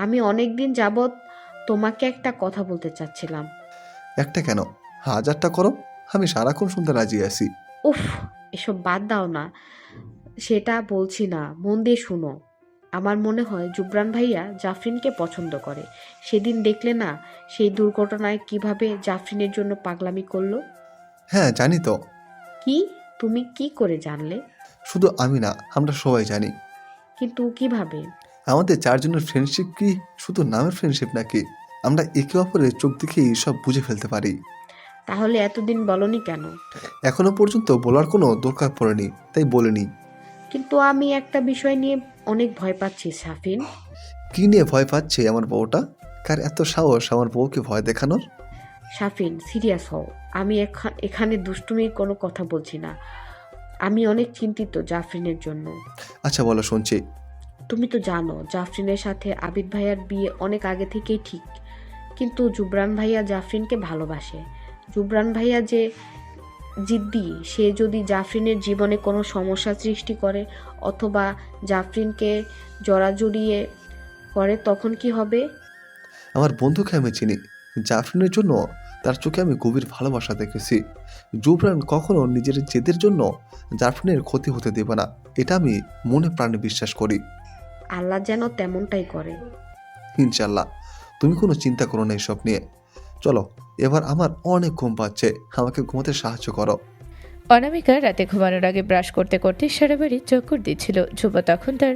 আমি অনেক দিন যাবৎ তোমাকে একটা কথা বলতে চাচ্ছিলাম। একটা কেন, হাজারটা করো, আমি সারাক্ষণ শুনতে রাজি আছি। উফ, এসব বাদ দাও না। সেটা বলছি না, মন দিয়ে শুনো। আমার মনে হয় জুবরান ভাইয়া জাফরিনকে পছন্দ করে। সেদিন দেখলে না, সেই দুর্ঘটনায় কিভাবে জাফরিনের জন্য পাগলামি করলো। হ্যাঁ জানি তো। কি? তুমি কি করে জানলে? শুধু আমি না, আমরা সবাই জানি। কিন্তু কিভাবে? আমাদের চারজনের ফ্রেন্ডশিপ কি শুধু নামের ফ্রেন্ডশিপ নাকি? আমরা একে অপরের চোখ দেখেই সব বুঝে ফেলতে পারি। তাহলে এতদিন বলনি কেন? এখনো পর্যন্ত বলার কোনো দরকার পড়েনি, তাই বলিনি। কিন্তু আমি একটা বিষয় নিয়ে অনেক ভয় পাচ্ছি সাফিন। কি নিয়ে ভয় পাচ্ছে আমার বউটা? কার এত সাহস আমার বউকে ভয় দেখানোর? সাফিন, সিরিয়াস হও। আমি এখানে দুষ্টুমির কোনো কথা বলছি না। আমি অনেক চিন্তিত জাফরিনের জন্য। আচ্ছা বলো, শুনছি। তুমি তো জানো জাফরিনের সাথে আবিদ ভাইয়ার বিয়ে অনেক আগে থেকেই ঠিক। কিন্তু জুবরান ভাইয়া জাফরিনকে ভালোবাসে। জুবরান ভাইয়া যে জিদ্দি, সে যদি জাফরিনের জীবনে কোনো সমস্যা সৃষ্টি করে অথবা জাফরিনকে জড়াজড়িয়ে করে, তখন কি হবে? আমার বন্ধুকে আমি চিনি। জাফরিনের জন্য তার চোখে আমি গভীর ভালোবাসা দেখেছি। জুবরান কখনো নিজের জেদের জন্য জাফরিনের ক্ষতি হতে দেবে না, এটা আমি মনে প্রাণে বিশ্বাস করি। আল্লাহ যেন তেমনটাই করে। ইনশাল্লাহ। তুমি কোনো চিন্তা করো না এসব নিয়ে। চলো, এবার আমার অনেক ঘুম পাচ্ছে, আমাকে ঘুমাতে সাহায্য করো। অনামিকা রাতে ঘুমানোর আগে ব্রাশ করতে করতে সারা বাড়ি চক্কর দিচ্ছিল। ধ্রুব তখন তার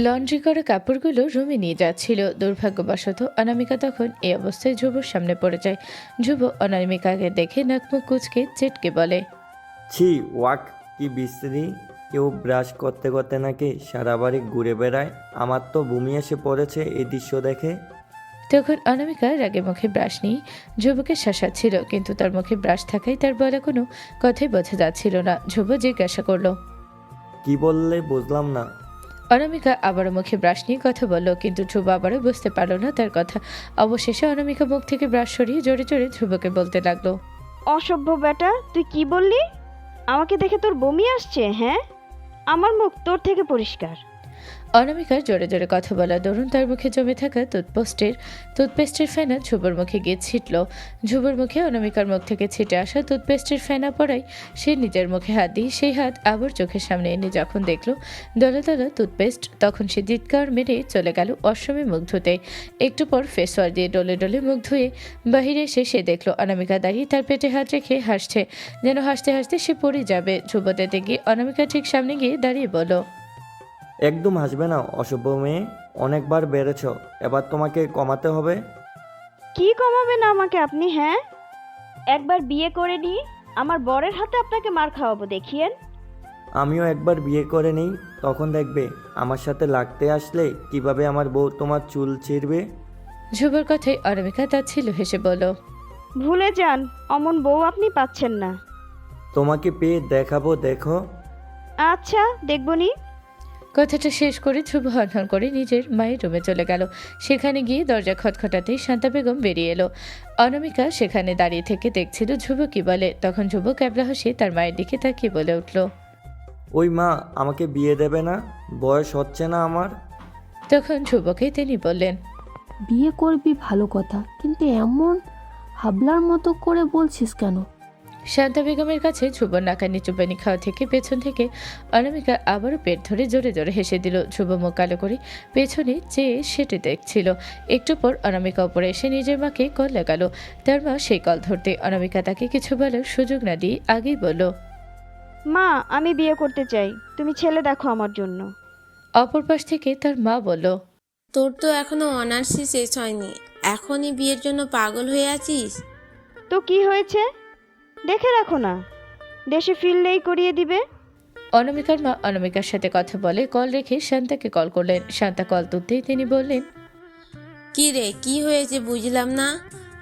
লন্ড্রি করা কাপড়গুলো রুমে নিয়ে যাচ্ছিল। দুর্ভাগ্যবশত অনামিকা তখন এই অবস্থায় ধ্রুবর সামনে পড়ে যায়। ধ্রুব অনামিকাকে দেখে নাক মুখ কুচকে চেটকে বলে, ছি ওয়াক, কি বিশ্রী! কেউ ব্রাশ করতে করতে নাকি সারা বাড়ি ঘুরে বেড়ায়। আমার তো বমি এসে পড়েছে এই দৃশ্য দেখে। তখন অনামিকা রাগে মুখে ব্রাশ নিয়ে ধ্রুবকে শাসাচ্ছিল, কিন্তু তার মুখে ব্রাশ থাকায় তার বলা কোনো কথাই বোঝা যাচ্ছিল না। ধ্রুব জিজ্ঞাসা করলো, কি বললে বুঝলাম না। অনামিকা আবারও মুখে ব্রাশ নিয়ে কথা বলল, কিন্তু ধ্রুব আবারও বুঝতে পারল না তার কথা। অবশেষে অনামিকা মুখ থেকে ব্রাশ সরিয়ে জোরে জোরে ধ্রুবকে বলতে লাগলো, অসভ্য বেটা, তুই কি বললি? আমাকে দেখে তোর বমি আসছে? হ্যাঁ, আমার মুখ তোর থেকে পরিষ্কার। অনামিকার জোরে জোরে কথা বলা দরুন তার মুখে জমে থাকা টুথপেস্টের ফেনা ঝুবুর মুখে গিয়ে ছিটল। ঝুবুর মুখে অনামিকার মুখ থেকে ছিটে আসা টুথপেস্টের ফেনা পড়ায় সে নিজের মুখে হাত দিয়ে সেই হাত আবার চোখের সামনে এনে যখন দেখলো দলা দলা টুথপেস্ট, তখন সে চিৎকার মেরে চলে গেল ওয়াশরুমে মুখ ধুতে। একটু পর ফেস ওয়াশ দিয়ে ডলে ডলে মুখ ধুয়ে বাহিরে এসে সে দেখলো অনামিকা দাঁড়িয়ে তার পেটে হাত রেখে হাসছে, যেন হাসতে হাসতে সে পড়ে যাবে। ধ্রুব তেতে গিয়ে অনামিকা ঠিক সামনে গিয়ে দাঁড়িয়ে বলল, একদম হাসবে না অসভ্য মেয়ে, অনেকবার বেড়েছ, এবার তোমাকে কমাতে হবে। কি কমাবেন আমাকে আপনি? হ্যাঁ, একবার বিয়ে করে নি, আমার বরের হাতে আপনাকে মার খাওয়াবো, দেখিয়েন। আমিও একবার বিয়ে করে নেই, তখন দেখবে আমার সাথে লাগতে আসলে কিভাবে আমার বউ তোমার চুল ছিঁড়বে। ধ্রুবর কথায় অনামিকা তাচ্ছিল হেসে বলল, ভুলে যান, অমন বউ আপনি পাচ্ছেন না। তোমাকে পেয়ে দেখাবো, দেখো। আচ্ছা, দেখবনি। কথাটা শেষ করে ধ্রুব হনহন করে নিজের মায়ের রুমে চলে গেল। সেখানে গিয়ে দরজা খটখটাতেই শান্তা বেগম বেরিয়ে এলো। অনামিকা সেখানে দাঁড়িয়ে থেকে দেখছিল ধ্রুব কি বলে। তখন ধ্রুব ক্যাবলা হাসি তার মায়ের দিকে তাকিয়ে বলে উঠল, ওই মা, আমাকে বিয়ে দেবে না? বয়স হচ্ছে না আমার। তখন ধ্রুবকে তিনি বললেন, বিয়ে করবি ভালো কথা, কিন্তু এমন হাবলার মতো করে বলছিস কেন? শান্তা বেগমের কাছে ধ্রুব নাকানি চুপানি খাওয়া থেকে পেছন থেকে অনামিকা আবারও পেট ধরে জোরে জোরে হেসে দিল। ধ্রুব মুখ কালো করে পেছনে চেয়ে সেটে দেখছিল। একটু পর অনামিকা উপরে এসে নিজের মাকে কল লাগালো। তার মা সেই কল ধরতে অনামিকা তাকে কিছু বলার সুযোগ না দিয়ে আগেই বলল, মা, আমি বিয়ে করতে চাই, তুমি ছেলে দেখো আমার জন্য। অপর পাশ থেকে তার মা বলল, তোর তো এখনো অনার্সই শেষ হয়নি, এখনই বিয়ের জন্য পাগল হয়ে আছিস? তো কি হয়েছে, দেখে রাখো না, দেশে ফিরলেই করিয়ে দিবে। অনামিকার মা অনামিকার সাথে কথা বলে কল রেখে শান্তাকে কল করলেন। শান্তা কল তুলতেই তিনি বললেন, কি রে, কি হয়েছে বুঝলাম না।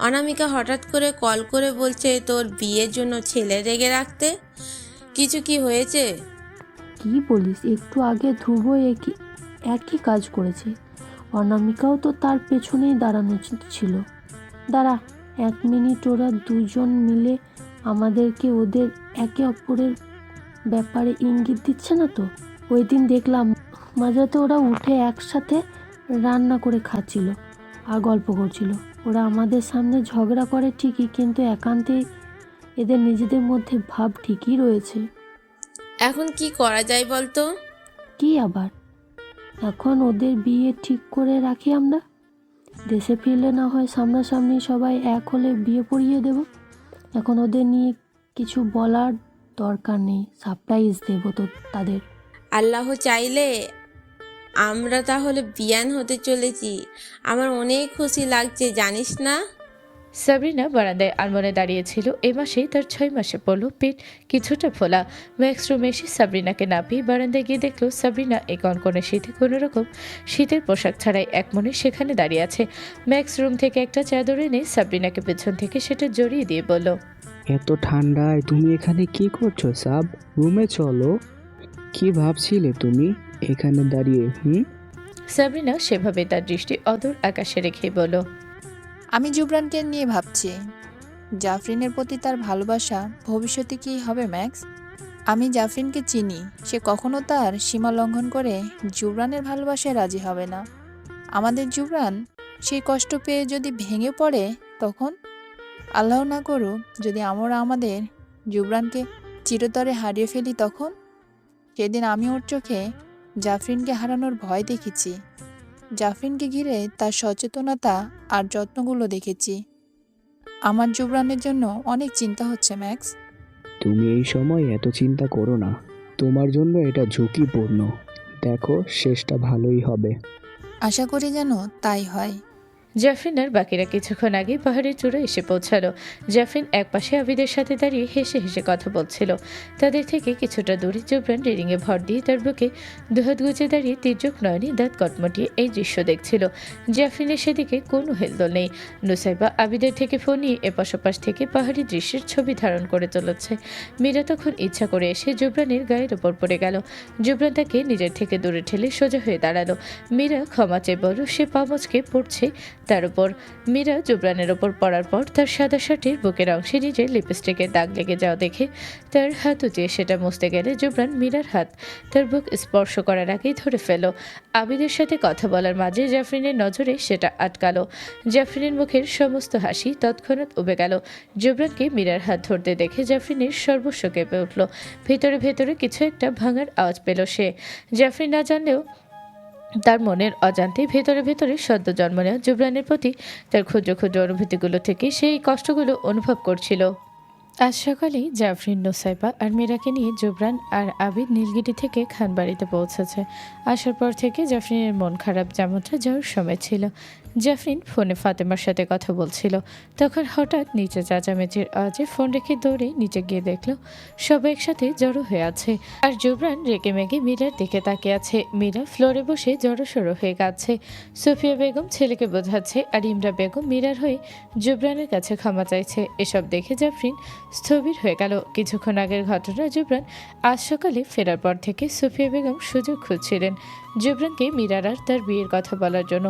অনামিকা হঠাৎ করে কল করে বলছে তোর বিয়ের জন্য ছেলে রেখে রাখতে। কিছু কি হয়েছে? কি বলিস, একটু আগে ধ্রুব একই একই কাজ করেছে। অনামিকাও তো তার পেছনেই দাঁড়ানো ছিল। দাঁড়া 1 মিনিট, ওরা দুজন মিলে আমাদেরকে ওদের একে অপরের ব্যাপারে ইঙ্গিত দিচ্ছে না তো? ওই দিন দেখলাম মাঝরাতে ওরা উঠে একসাথে রান্না করে খাচ্ছিল আর গল্প করছিল। ওরা আমাদের সামনে ঝগড়া করে ঠিকই, কিন্তু একান্তে এদের নিজেদের মধ্যে ভাব ঠিকই রয়েছে। এখন কি করা যায় বলতো? কি আবার? এখন ওদের বিয়ে ঠিক করে রাখি আমরা। দেশে ফিরলে না হয় সামনাসামনি সবাই এক হলে বিয়ে পড়িয়ে দেব। এখন ওদের নিয়ে কিছু বলার দরকার নেই, সারপ্রাইজ দেবো তো তাদের। আল্লাহ চাইলে আমরা তাহলে বিয়ান হতে চলেছি। আমার অনেক খুশি লাগছে জানিস না। সাবরিনা বারান্দায় আলমনে দাঁড়িয়েছিল। এ মাসেই তার 6 মাসে পড়ল। পেট কিছুটা ফোলা। ম্যাক্স রুমে এসে সাবরিনাকে না পেয়ে বারান্দায় গিয়ে দেখলো সাবরিনা এই কনকনে শীতে কোনো রকম শীতের পোশাক ছাড়াই একমনে সেখানে দাঁড়িয়ে আছে। ম্যাক্স রুম থেকে একটা চাদর এনে সাবরিনাকে পেছন থেকে সেটা জড়িয়ে দিয়ে বলল, এত ঠান্ডায় তুমি এখানে কি করছো সাব? রুমে চলো। কি ভাবছিলে তুমি এখানে দাঁড়িয়ে? সাবরিনা সেভাবে তার দৃষ্টি অদূর আকাশে রেখে বলল, আমি জুবরানকে নিয়ে ভাবছি। জাফরিনের প্রতি তার ভালোবাসা ভবিষ্যতে কী হবে ম্যাক্স? আমি জাফরিনকে চিনি, সে কখনো তার সীমা লঙ্ঘন করে জুবরানের ভালোবাসায় রাজি হবে না। আমাদের জুবরান সেই কষ্ট পেয়ে যদি ভেঙে পড়ে, তখন আল্লাহ না করুক যদি আমরা আমাদের জুবরানকে চিরতরে হারিয়ে ফেলি, তখন সেদিন আমি ওর চোখে জাফরিনকে হারানোর ভয় দেখেছি। জাফরিনকে ঘিরে তার সচেতনতা আর যত্নগুলো দেখেছি। আমার জুবরানের জন্য অনেক চিন্তা হচ্ছে ম্যাক্স। তুমি এই সময় এত চিন্তা করো না, তোমার জন্য এটা ঝুঁকিপূর্ণ। দেখো শেষটা ভালোই হবে। আশা করি যেন তাই হয়। জাফরিন আর বাকিরা কিছুক্ষণ আগে পাহাড়ের চূড়ায় এসে পৌঁছালো। জাফরিন একপাশে আবিদের সাথে দাঁড়িয়ে হেসে হেসে কথা বলছিল। তাদের থেকে কিছুটা দূরে জুবরান রেলিংয়ে ভর দিয়ে তার বুকে দুহাত গুজে দাঁড়িয়ে তির্যক নয়নে দাঁত কটমটিয়ে এই দৃশ্য দেখছিল। জাফরিনের সেদিকে কোনো হেলদোল নেই। নুসাইবা আবিদের থেকে ফোন নিয়ে এপাশ ওপাশ থেকে পাহাড়ি দৃশ্যের ছবি ধারণ করে চলেছে। মীরা তখন ইচ্ছা করে এসে জুবরানের গায়ের ওপর পড়ে গেল। জুবরান তাকে নিজের থেকে দূরে ঠেলে সোজা হয়ে দাঁড়ালো। মীরা ক্ষমা চেয়ে বলল সে পা মচকে পড়ছে তার উপর। মীরা জুবরানের ওপর পড়ার পর তার সাদা শার্টের বুকের অংশে নিজের লিপস্টিকের দাগ লেগে যাওয়া দেখে তার হাত উঁচিয়ে সেটা মুছতে গেলে জুবরান মীরার হাত তার বুক স্পর্শ করার আগেই ধরে ফেল। আবিদের সাথে কথা বলার মাঝে জাফরিনের নজরে সেটা আটকালো। জাফরিনের মুখের সমস্ত হাসি তৎক্ষণাৎ উবে গেল। জুবরানকে মীরার হাত ধরতে দেখে জাফরিনের সর্বস্ব কেঁপে উঠল। ভেতরে ভেতরে কিছু একটা ভাঙার আওয়াজ পেল সে। জাফরিন না জানলেও তার মনের অজান্তে ভেতরে ভেতরে সদ্য জন্ম নেওয়া জুবরানের প্রতি তার ক্ষুদ্র ক্ষুদ্র অনুভূতিগুলো থেকে সেই কষ্টগুলো অনুভব করছিল। আজ সকালেই জাফরিন, নুসাইবা আর মীরাকে নিয়ে জুবরান আর আবিদ নীলগিরি থেকে খানবাড়িতে পৌঁছেছে। আসার পর থেকে জাফরিনের মন খারাপ যেমনটা যাওয়ার সময় ছিল। জাফরিন ফোনে ফাতেমার সাথে কথা বলছিল। তখন হঠাৎ নিচে চেঁচামেচির আওয়াজে ফোন রেখে দৌড়ে নিচে গিয়ে দেখল সবাই একসাথে জড়ো হয়ে আছে। আর জুবরান রেগে মেগে মীরার দিকে তাকিয়ে আছে। মীরা ফ্লোরে বসে জড়োসড়ো হয়ে কাঁদছে। সুফিয়া বেগম ছেলেকে বোঝাচ্ছে আর ইমরা বেগম মীরার হয়ে জুবরানের কাছে ক্ষমা চাইছে। এসব দেখে জাফরিন স্থবির হয়ে গেল। কিছুক্ষণ আগের ঘটনা, জুবরান আজ সকালে ফেরার পর থেকে সুফিয়া বেগম সুযোগ খুঁজছিলেন জুবরানকে মীরার আর তার বিয়ের কথা বলার জন্য।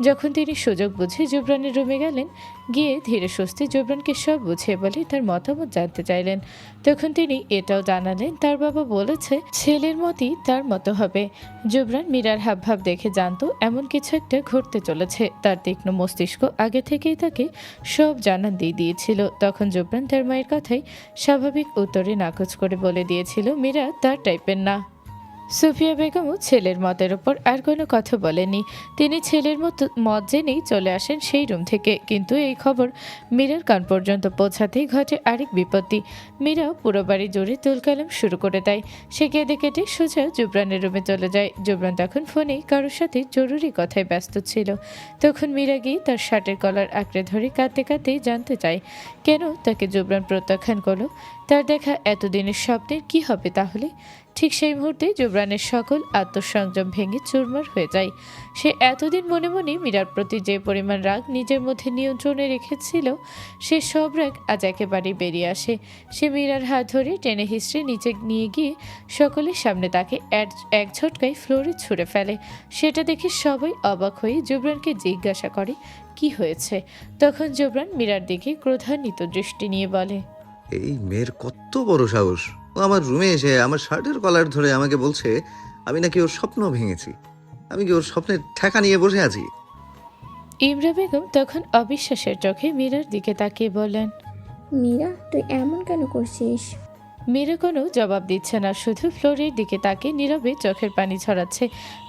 যখন তিনি সুযোগ বুঝে জুবরানের রুমে গেলেন, গিয়ে ধীরে সুস্থে জুবরানকে সব বুঝিয়ে বলে তার মতামত জানতে চাইলেন। তখন তিনি এটাও জানালেন তার বাবা বলেছে ছেলের মতই তার মতো হবে। জুবরান মীরার হাবভাব দেখে জানতো এমন কিছু একটা ঘটতে চলেছে। তার তীক্ষ্ণ মস্তিষ্ক আগে থেকেই তাকে সব জানান দিয়ে দিয়েছিল। তখন জুবরান তার মায়ের কথাই স্বাভাবিক উত্তরে নাকচ করে বলে দিয়েছিল মীরা তার টাইপের না। সুফিয়া বেগমও ছেলের মতের ওপর আর কোনো কথা বলেনি। তিনি ছেলের মত জেনেই চলে আসেন সেই রুম থেকে। কিন্তু এই খবর মীরার কান পর্যন্ত পৌঁছাতেই ঘটে আরেক বিপত্তি। মীরা পুরো বাড়ি জুড়ে তুলকালাম শুরু করে দেয়। সে কেঁদে কেটে সোজা জুবরানের রুমে চলে যায়। জুবরান তখন ফোনে কারোর সাথে জরুরি কথায় ব্যস্ত ছিল। তখন মীরা গিয়ে তার শার্টের কলার আঁকড়ে ধরে কাঁদতে কাঁদতেই জানতে চায় কেন তাকে জুবরান প্রত্যাখ্যান করলো। তার দেখা এতদিনের স্বপ্নের কি হবে তাহলে? ঠিক সেই মুহূর্তে জুবরানের সকল আত্মসংযম ভেঙে চুরমার হয়ে যায়। সে এতদিন মনে মনে মীরার প্রতি যে পরিমাণ রাগ নিজের মধ্যে নিয়ন্ত্রণে রেখেছিল, সে সব রাগ আজ একেবারে বেরিয়ে আসে। সে মীরার হাত ধরে টেনে হিস্ট্রে নিচে নিয়ে গিয়ে সকলের সামনে তাকে এক ঝটকায় ফ্লোরে ছুঁড়ে ফেলে। সেটা দেখে সবাই অবাক হয়ে জুবরানকে জিজ্ঞাসা করে কি হয়েছে। তখন জুবরান মীরার দিকে ক্রোধান্বিত দৃষ্টি নিয়ে বলে, এই মেয়ের কত বড় সাহস! ও আমার রুমে এসে আমার শার্টের কলার ধরে আমাকে বলছে আমি নাকি ওর স্বপ্ন ভেঙেছি। আমি কি ওর স্বপ্নের ঠেকা নিয়ে বসে আছি? ইমরা বেগম তখন অবিশ্বাসের চোখে মীরার দিকে তাকিয়ে বললেন। মীরা, তুই এমন কেন করছিস? মীরা কোনো জবাব দিচ্ছে না, শুধু ফ্লোরের দিকে তাকিয়ে নীরবে চোখের পানি ছড়াচ্ছে।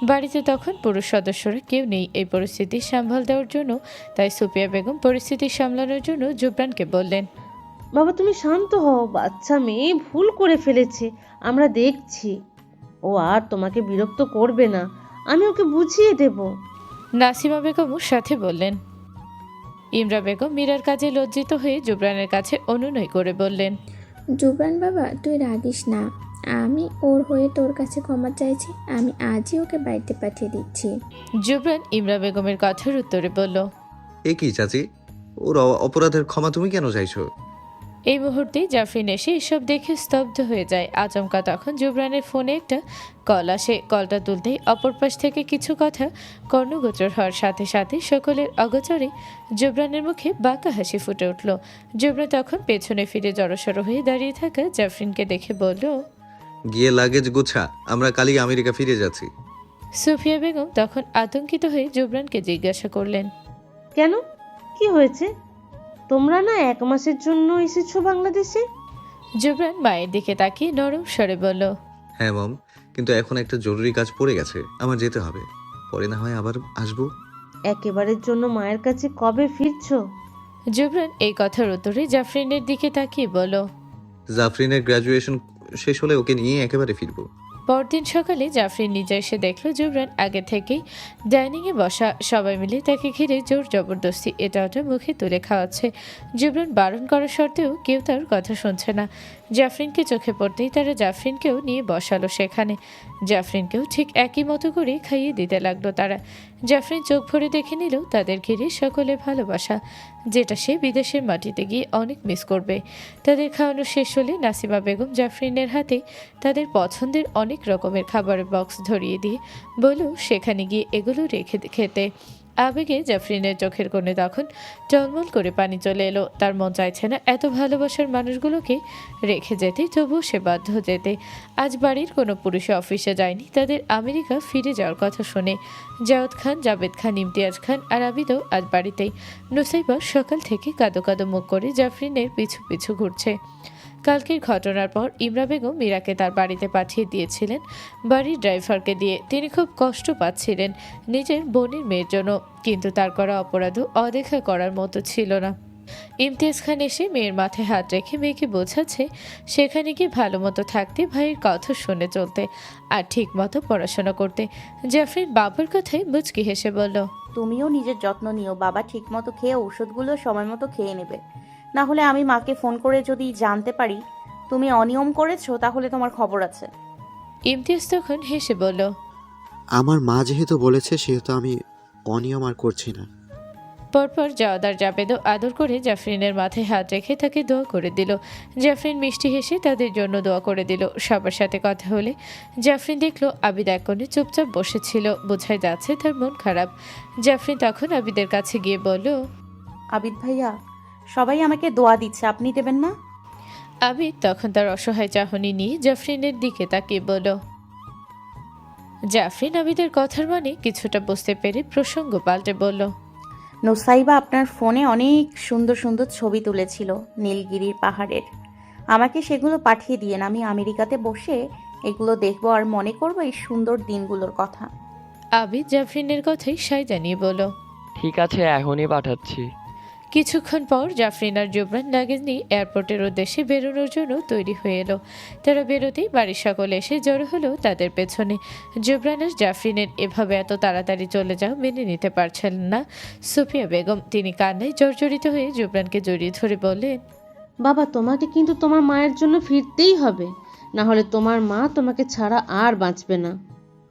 বাড়িতে তখন পুরুষ সদস্যরা কেউ নেই এই পরিস্থিতি সামাল দেওয়ার জন্য, তাই সুপিয়া বেগম পরিস্থিতি সামলানোর জন্য জুবরানকে বললেন, বাবা তুমি শান্ত হও, বাচ্চা মেয়ে ভুল করে ফেলেছে, আমরা দেখছি। ও আর তোমাকে বিরক্ত করবে না, আমি ওকে বুঝিয়ে দেব। নাসিমা বেগমও সাথে বললেন। ইমরা বেগম মীরার কাজে লজ্জিত হয়ে জুবরানের কাছে অনুনয় করে বললেন, জুবরান বাবা, তুই রাগিস না। আমি ওর হয়ে তোর কাছে ক্ষমা চাইছি। আমি আজই ওকে বাড়িতে পাঠিয়ে দিচ্ছি। জুবরান ইমরা বেগমের কথার উত্তরে বলল, এ কি চাচি, ওর অপরাধের ক্ষমা তুমি কেন চাইছো? এই মুহূর্তে জাফরিন এসে এসব দেখে স্তব্ধ হয়ে যায়। আচমকা তখন জুবরানের ফোনে একটা কল আসে। কলটা তুলতেই অপর পাশ থেকে কিছু কথা কর্ণগোচর হওয়ার সাথে সাথে সকলের অগোচরে জুবরানের মুখে বাঁকা হাসি ফুটে উঠল। জুবরান তখন পেছনে ফিরে জড়সড় হয়ে দাঁড়িয়ে থাকা জাফরিনকে দেখে বলল, গিয়ে লাগেজ গোছা, আমরা কালই আমেরিকা ফিরে যাচ্ছি। সুফিয়া বেগম তখন আতঙ্কিত হয়ে জুবরানকে জিজ্ঞাসা করলেন, কেন, কি হয়েছে? তোমরা না 1 মাসের জন্য এসেছো বাংলাদেশে? জুবরান মায়ের দিকে তাকিয়ে নরম স্বরে বলল, হ্যাঁ মম, কিন্তু এখন একটা জরুরি কাজ পড়ে গেছে, আমার যেতে হবে, পরে না হয় আবার আসবো। একেবারের জন্য মায়ের কাছে কবে ফিরছো? জুবরান এই কথার উত্তরে জাফরিনের দিকে তাকিয়ে বলল, জাফরিনের গ্র্যাজুয়েশন শেষ হলে ওকে নিয়ে একেবারে ফিরবো। পরদিন সকালে জাফরিন নিজে এসে দেখল জুবরান আগে থেকেই ডাইনিংয়ে বসা। সবাই মিলে তাকে ঘিরে জোর জবরদস্তি এটা ওটা মুখে তুলে খাওয়াচ্ছে। জুবরান বারণ করা সত্ত্বেও কেউ তার কথা শুনছে না। জাফরিনকে চোখে পড়তেই তারা জাফরিনকেও নিয়ে বসালো সেখানে। জাফরিনকেও ঠিক একই মতো করে খাইয়ে দিতে লাগলো তারা। জাফরিন চোখ ভরে দেখে নিল তাদের ঘিরে সকলে ভালোবাসা, যেটা সে বিদেশের মাটিতে গিয়ে অনেক মিস করবে। তাদের খাওয়ানো শেষ হলে নাসিমা বেগম জাফরিনের হাতে তাদের পছন্দের অনেক রকমের খাবারের বক্স ধরিয়ে দিয়ে বলল সেখানে গিয়ে এগুলো রেখে খেতে। আবেগে জাফরিনের চোখের কোণে তখন টলমল করে পানি চলে এলো। তার মন চাইছে না এত ভালোবাসার মানুষগুলোকে রেখে যেতে, তবুও সে বাধ্য যেতে। আজ বাড়ির কোনো পুরুষে অফিসে যায়নি তাদের আমেরিকা ফিরে যাওয়ার কথা শুনে। জাওয়াত খান, জাবেদ খান, ইমতিয়াজ খান আর আবিদও আজ বাড়িতেই। নুসাইবা সকাল থেকে কাঁদো কাঁদো মুখ করে জাফরিনের পিছু পিছু ঘুরছে। কালকের ঘটনার পর ইমরা বেগম মীরাকে তার বাড়িতে পাঠিয়ে দিয়েছিলেন বাড়ির ড্রাইভারকে দিয়ে। তিনি খুব কষ্ট পাচ্ছিলেন নিজের বোনের মেয়ের জন্য, কিন্তু তার করা অপরাধও অদেখা করার মতো ছিল না। ইমতিয়াজ খান এসে মেয়ের মাথায় হাত রেখে মেয়েকে বোঝাচ্ছে সেখানে গিয়ে ভালো মতো থাকতে, ভাইয়ের কথা শুনে চলতে আর ঠিক মতো পড়াশোনা করতে। জাফরিন বাবার কথায় মুচকি হেসে বলল, তুমিও নিজের যত্ন নিও বাবা, ঠিক মতো খেয়ে ওষুধগুলো সময় মতো খেয়ে নেবে। না হলে আমি মাকে ফোন করে যদি জানতে পারি তুমি অনিয়ম করেছো তাহলে তোমার খবর আছে। ইমতিয়াজ তখন হেসে বলল, আমার মা যেহেতু বলেছে সেহেতু আমি অনিয়ম আর করছি না। পরপর জাওয়াদার জাবেদও আদর করে জাফরিনের মাথায় হাত রেখে তাকে দোয়া করে দিল। জাফরিন মিষ্টি হেসে তাদের জন্য দোয়া করে দিল। সবার সাথে কথা হলে জাফরিন দেখলো আবিদ এক কোণে চুপচাপ বসেছিল, বোঝাই যাচ্ছে তার মন খারাপ। জাফরিন তখন আবিদের কাছে গিয়ে বলল, আবিদ ভাইয়া, সবাই আমাকে দোয়া দিচ্ছে, আপনি দেবেন না? আবিদ তখন তার অসহায় চাহনি নিয়ে জাফরিনের দিকে তাকিয়ে বলল। জাফরিন আবিদের কথার মানে কিছুটা বুঝতে পেরে প্রসঙ্গ পাল্টে বলল, নুসাইবা আপনার ফোনে অনেক সুন্দর সুন্দর ছবি তুলেছিল নীলগিরির পাহাড়ের, আমাকে সেগুলো পাঠিয়ে দিয়েন। আমি আমেরিকাতে বসে এগুলো দেখবো আর মনে করবো এই সুন্দর দিনগুলোর কথা। আবিদ জাফরিনের কথাই সাই জানিয়ে বলল, ঠিক আছে, এখনই পাঠাচ্ছি। কিছুক্ষণ পর জাফরিন আর জুবরান লাগেজ নিয়ে এয়ারপোর্টের উদ্দেশ্যে বেরোনোর জন্য তৈরি হয়ে এলো। তারা বেরোতেই বাড়ির সকলে এসে জড়ো হলো তাদের পেছনে। জুবরান আর জাফরিনের এভাবে এত তাড়াতাড়ি চলে যাওয়া মেনে নিতে পারছেন না সুফিয়া বেগম। তিনি কান্নায় জর্জরিত হয়ে জুবরানকে জড়িয়ে ধরে বললেন, বাবা তোমাকে কিন্তু তোমার মায়ের জন্য ফিরতেই হবে, না হলে তোমার মা তোমাকে ছাড়া আর বাঁচবে না।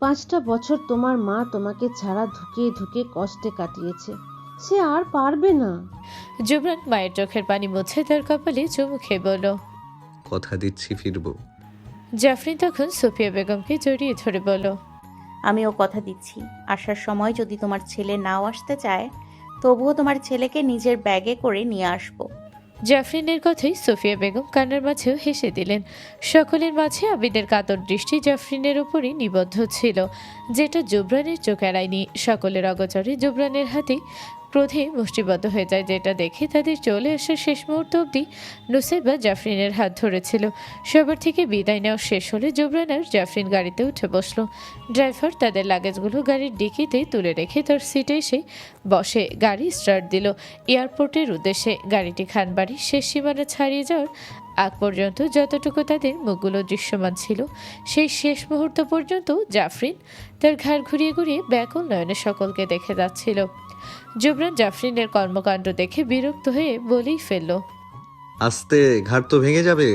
5টা বছর তোমার মা তোমাকে ছাড়া ধুকে ধুকে কষ্টে কাটিয়েছে, সে আর পারবে না। জুবরান মায়ের চোখের পানি মুছে তার কপালে চুমু খেয়ে বলল, কথা দিচ্ছি ফিরবো। জাফরিন তখন সুফিয়া বেগমকে জড়িয়ে ধরে বলল, আমিও কথা দিচ্ছি, আসার সময় যদি তোমার ছেলে নাও আসতে চায় তবুও তোমার ছেলেকে নিজের ব্যাগে করে নিয়ে আসবো। জাফরিনের কথাই সোফিয়া বেগম কান্নার মাঝেও হেসে দিলেন। সকলের মাঝে আবিদের কাতর দৃষ্টি জাফরিনের উপরই নিবদ্ধ ছিল, যেটা জুবরানের চোখ এড়ায়নি। সকলের অগোচরে জুবরানের হাতে ক্রোধে মুষ্টিবদ্ধ হয়ে যায়, যেটা দেখে তাদের চলে আসার শেষ মুহূর্ত অবধি নুসাইবা জাফরিনের হাত ধরেছিল। সবার থেকে বিদায় নেওয়া শেষ হলে জুবরান আর জাফরিন গাড়িতে উঠে বসলো। ড্রাইভার তাদের লাগেজগুলো গাড়ির ডিকিতে তুলে রেখে তার সিটে এসে বসে গাড়ি স্টার্ট দিল এয়ারপোর্টের উদ্দেশ্যে। গাড়িটি খানবাড়ির শেষ সীমানা ছাড়িয়ে যাওয়ার আগ পর্যন্ত যতটুকু তাদের মুখগুলো দৃশ্যমান ছিল, সেই শেষ মুহূর্ত পর্যন্ত জাফরিন তার ঘাড় ঘুরিয়ে ঘুরিয়ে ব্যাকুল নয়নে সকলকে দেখে যাচ্ছিল। জুবরান জাফরিনের কর্মকাণ্ড দেখে বিরক্ত হয়ে বলেই ফেলল, আস্তে, ঘাট তো ভেঙে যাবে।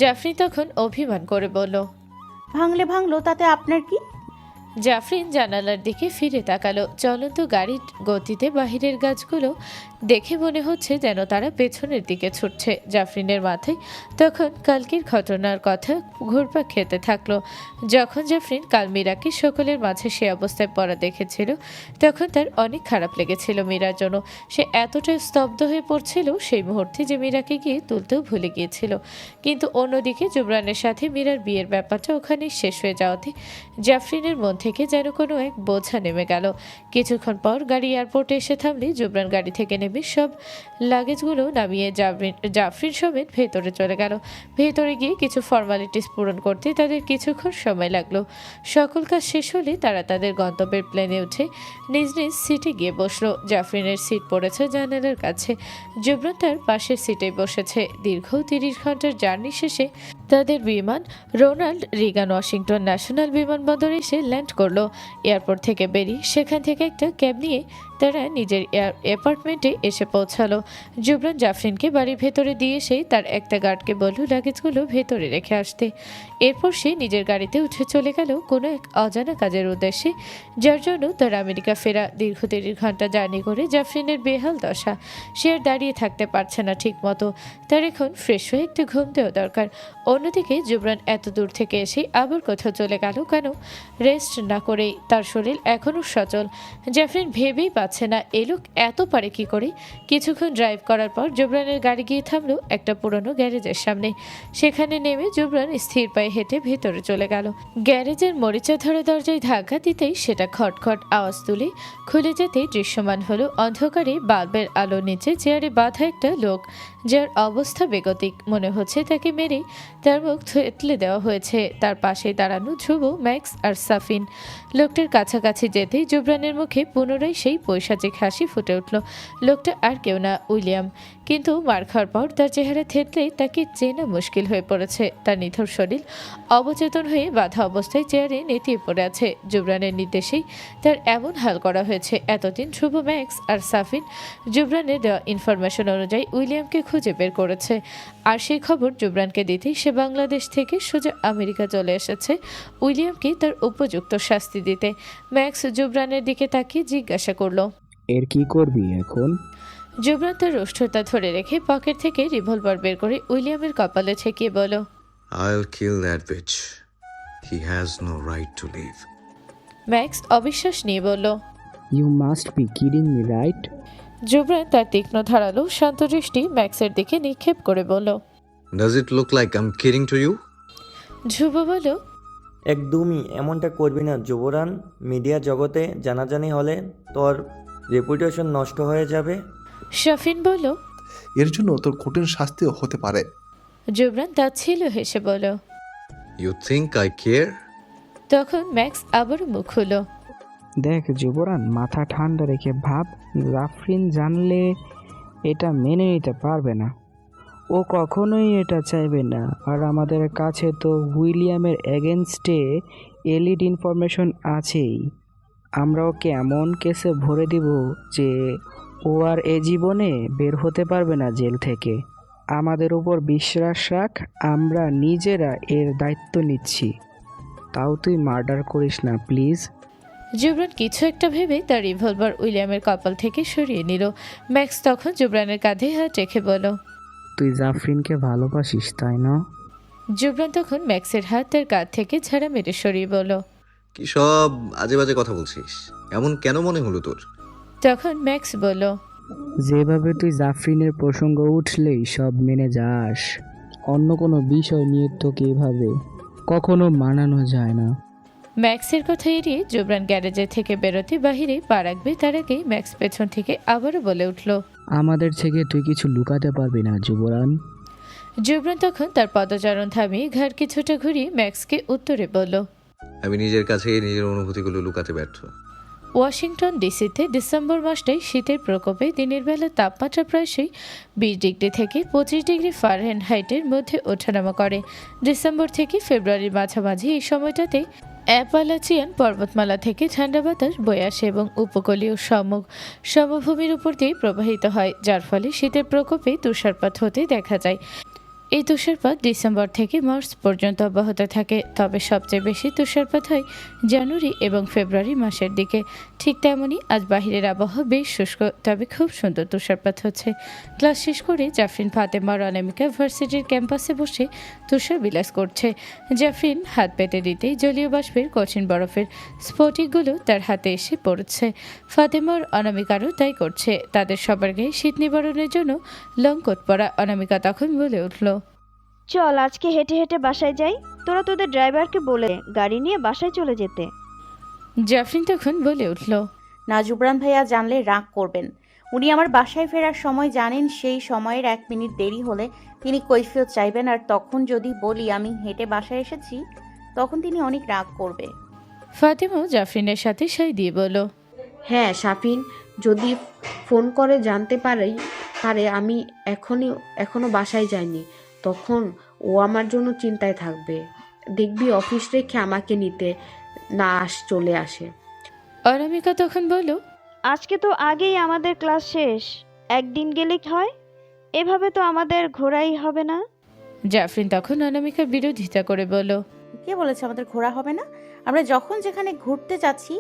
জাফরিন তখন অভিমান করে বলল, ভাঙলো তাতে আপনার কি? জাফরিন জানালার দিকে ফিরে তাকালো। চলন্ত গাড়ির গতিতে বাহিরের গাছগুলো দেখে মনে হচ্ছে যেন তারা পেছনের দিকে ছুটছে। জাফরিনের মাথায় তখন কালকের ঘটনার কথা ঘুরপাক খেতে থাকলো। যখন জাফরিন কাল মীরাকে সকলের মাঝে সে অবস্থায় পড়া দেখেছিল, তখন তার অনেক খারাপ লেগেছিল মীরার জন্য। সে এতটাই স্তব্ধ হয়ে পড়ছিল সেই মুহূর্তে যে মীরাকে গিয়ে তুলতেও ভুলে গিয়েছিল। কিন্তু অন্যদিকে জুবরানের সাথে মীরার বিয়ের ব্যাপারটা ওখানেই শেষ হয়ে যাওয়াতে জাফরিনের মন থেকে যেন কোনো এক বোঝা নেমে গেল। কিছুক্ষণ পর গাড়ি এয়ারপোর্টে এসে থামলে জুবরান গাড়ি থেকে নেমে সব লাগেজগুলো নামিয়ে জাফরিন সমেত ভেতরে চলে গেল। ভেতরে গিয়ে কিছু ফর্মালিটিস পূরণ করতে তাদের কিছুক্ষণ সময় লাগলো। সকল কাজ শেষ হলে তারা তাদের গন্তব্যের প্লেনে উঠে নিজ নিজ সিটে গিয়ে বসলো। জাফরিনের সিট পড়েছে জানালার কাছে, জুবরান তার পাশের সিটে বসেছে। দীর্ঘ 30 ঘন্টার জার্নি শেষে তাদের বিমান রোনাল্ড রিগান ওয়াশিংটন ন্যাশনাল বিমানবন্দরে এসে ল্যান্ড করলো। এয়ারপোর্ট থেকে বেরিয়ে সেখান থেকে একটা ক্যাব নিয়ে তারা নিজের অ্যাপার্টমেন্টে এসে পৌঁছালো। জুবরান জাফরিনকে বাড়ির ভেতরে দিয়ে এসে তার একটা গার্ডকে বলল লাগেজগুলো ভেতরে রেখে আসতে। এরপর সে নিজের গাড়িতে উঠে চলে গেল কোনো এক অজানা কাজের উদ্দেশ্যে, যার জন্য তার আমেরিকা ফেরা। দীর্ঘ 30 ঘন্টা জার্নি করে জাফরিনের বেহাল দশা। সে আর দাঁড়িয়ে থাকতে পারছে না ঠিক মতো। তার এখন ফ্রেশ হয়ে একটু ঘুম দেওয়া দরকার। অন্যদিকে জুবরান এত দূর থেকে এসে আবার কোথাও চলে গেল কেন? রেস্ট না করেই তার শরীর এখনও সচল। জাফরিন ভেবেই পাচ্ছে না এ লোক এত পারে কি করে। কিছুক্ষণ ড্রাইভ করার পর জুবরানের গাড়ি গিয়ে থামলো একটা পুরনো গ্যারেজের সামনে। সেখানে নেমে জুবরান স্থির পায়ে হেঁটে ভেতরে চলে গেল। গ্যারেজের মরিচা ধরা দরজায় ধাক্কা দিতেই সেটা খটখট আওয়াজ তুলে খুলে যেতেই দৃশ্যমান হলো অন্ধকারে বাল্বের আলোর নিচে চেয়ারে বাঁধা একটা লোক, যার অবস্থা বেগতিক। মনে হচ্ছে তাকে মেরে তার মুখ থেতলে দেওয়া হয়েছে। তার পাশে দাঁড়ানো ধ্রুব, ম্যাক্স আর সাফিন। লোকটার কাছাকাছি যেতেই জুবরানের মুখে পুনরায় সেই পৈশাচিক হাসি ফুটে উঠল। লোকটা আর কেউ না, উইলিয়াম। কিন্তু মার খাওয়ার পর তার চেহারা থেতলে তাকে চেনা মুশকিল হয়ে পড়েছে। তার নিথর শরীর অবচেতন হয়ে বাঁধা অবস্থায় চেয়ারে নেতিয়ে পড়ে আছে। জুবরানের নির্দেশেই তার এমন হাল করা হয়েছে। এতদিন ধ্রুব, ম্যাক্স আর সাফিন জুবরানের দেওয়া ইনফরমেশন অনুযায়ী উইলিয়ামকে খুঁজে বের করেছে। আর সেই খবর জুবরানকে দিতেই সে বাংলাদেশ থেকে সোজা আমেরিকা চলে এসেছে উইলিয়ামকে তার উপযুক্ত শাস্তি দিতে। ম্যাক্স জুবরানের দিকে তাকিয়ে জিজ্ঞাসা করলো, এর কি করবি এখন? জুবরান তার রুষ্টতা ধরে রেখে পকেট থেকে রিভলভার বের করে উইলিয়ামের কপালে ঠেকিয়ে বলল, I'll kill that bitch. He has no right to live. Max অবিশ্বাস নিয়ে বলল, you must be kidding me, right? Zubran তার তীক্ষ্ণ ধারালো শান্ত দৃষ্টি ম্যাক্সের দিকে নিক্ষেপ করে বলল, Does it look like I'm kidding to you? ধ্রুব বলল, একদমই এমনটা করবি না যুবরান। মিডিয়া জগতে জানাজানি হলে তোর রেপুটেশন নষ্ট হয়ে যাবে। শাফিন বলল, এর জন্য তোর কঠিন শাস্তিও হতে পারে। জুবরান তাচ্ছিল্য হেসে বলল। You think I care? তখন ম্যাক্স আবারও মুখ খুলল। দেখ যুবরান, মাথা ঠান্ডা রেখে ভাব। জাফরিন জানলে এটা মেনে নিতে পারবে না। ও কখনোই এটা চাইবে না। আর আমাদের কাছে তো উইলিয়ামের এগেনস্টে এলিড ইনফরমেশন আছেই। আমরা ওকে এমন কেসে ভরে দিব যে ও আর এ জীবনে বের হতে পারবে না জেল থেকে। আমাদের উপর বিশ্বাস রাখ, আমরা নিজেরা এর দায়িত্ব নিচ্ছি। তাও তুই মার্ডার করিস না প্লিজ। জুবরান কিছু একটা ভেবে তার রিভলভার উইলিয়ামের কপাল থেকে সরিয়ে নিল। ম্যাক্স তখন জুবরানের কাঁধে হাত রেখে বলল, তুই জাফরিনকে ভালোবাসিস তাই না? জুবরান তখন ম্যাক্সের হাত তার কাঁধ থেকে ঝাড়া মেরে সরিয়ে বলল, কি সব আজে বাজে কথা বলছিস? এমন কেন মনে হলো তোর? তখন ম্যাক্স বলল, যেভাবে তুই জাফরিনের প্রসঙ্গ উঠলেই সব মেনে যাস, অন্য কোনো বিষয় নিয়ে তোকে এভাবে কখনো মানানো যায় না। ম্যাক্সের কথা এড়িয়ে জুবরান গ্যারেজের থেকে বেরোতে বাহিরে পা রাখবে তার আগেই ম্যাক্স পেছন থেকে আবারও বলে উঠল, আমাদের থেকে তুই কিছু লুকাতে পারবি না যুবরান। জুবরান তখন তার পদচারণ থামিয়ে ঘাড় কিছুটা ঘুরিয়ে ম্যাক্সকে উত্তরে বলল, আমি নিজের কাছে নিজের অনুভূতিগুলো লুকাতে ব্যর্থ। ওয়াশিংটন ডিসিতে ডিসেম্বর মাসটাই শীতের প্রকোপে দিনের বেলা তাপমাত্রা প্রায়শই 20 ডিগ্রি থেকে 25 ডিগ্রি ফারেনহাইটের মধ্যে ওঠানামা করে। ডিসেম্বর থেকে ফেব্রুয়ারির মাঝামাঝি এই সময়টাতে অ্যাপালাচিয়ান পর্বতমালা থেকে ঠান্ডা বাতাস বয়ে আসে এবং উপকূলীয় সমভূমির উপর দিয়ে প্রবাহিত হয়, যার ফলে শীতের প্রকোপে তুষারপাত হতে দেখা যায়। এই তুষারপাত ডিসেম্বর থেকে মার্চ পর্যন্ত অব্যাহত থাকে, তবে সবচেয়ে বেশি তুষারপাত হয় জানুয়ারি এবং ফেব্রুয়ারি মাসের দিকে। ঠিক তেমনই আজ বাহিরের আবহাওয়া বেশ শুষ্ক, তবে খুব সুন্দর তুষারপাত হচ্ছে। ক্লাস শেষ করে জাফরিন, ফাতেমা আর অনামিকা ভার্সিটির ক্যাম্পাসে বসে তুষার বিলাস করছে। জাফরিন হাত পেতে দিতেই জলীয় বাষ্পের কঠিন বরফের স্ফটিকগুলো তার হাতে এসে পড়ছে। ফাতেমা আর অনামিকারও তাই করছে। তাদের সবার গায়ে শীত নিবারণের জন্য লং কোট পরা। অনামিকা তখন বলে উঠল, চল আজকে হেঁটে হেঁটে বাসায় যাই, তোরা তোদের ড্রাইভারকে বলে গাড়ি নিয়ে বাসায় চলে যেতে। জাফরিন তখন বলে উঠল, না, জুবরান ভাইয়া জানলে রাগ করবেন। উনি আমার বাসায় ফেরার সময় জানেন, সেই সময়ের 1 মিনিট দেরি হলে তিনি কৈফিয়ত চাইবেন, আর তখন যদি বলি আমি হেঁটে বাসায় এসেছি তখন তিনি অনেক রাগ করবে। ফাতেমাও জাফরিনের সাথে সাই দিয়ে বলল, হ্যাঁ সাফিন, যদি ফোন করে জানতে পারে আমি এখনো বাসায় যাইনি, তখন ও আমার জন্য চিন্তায় থাকবে। দেখবি অফিস রেখে আমাকে নিতে না চলে আসে। অনামিকা তখন বলল, আজকে তো আগেই আমাদের ক্লাস শেষ, একদিন গেলে হয়, এভাবে তো আমাদের ঘোরাই হবে না। জাফরিন তখন অনামিকার বিরোধিতা করে বলল, কে বলেছে আমাদের ঘোরা হবে না? আমরা যখন যেখানে ঘুরতে যাচ্ছি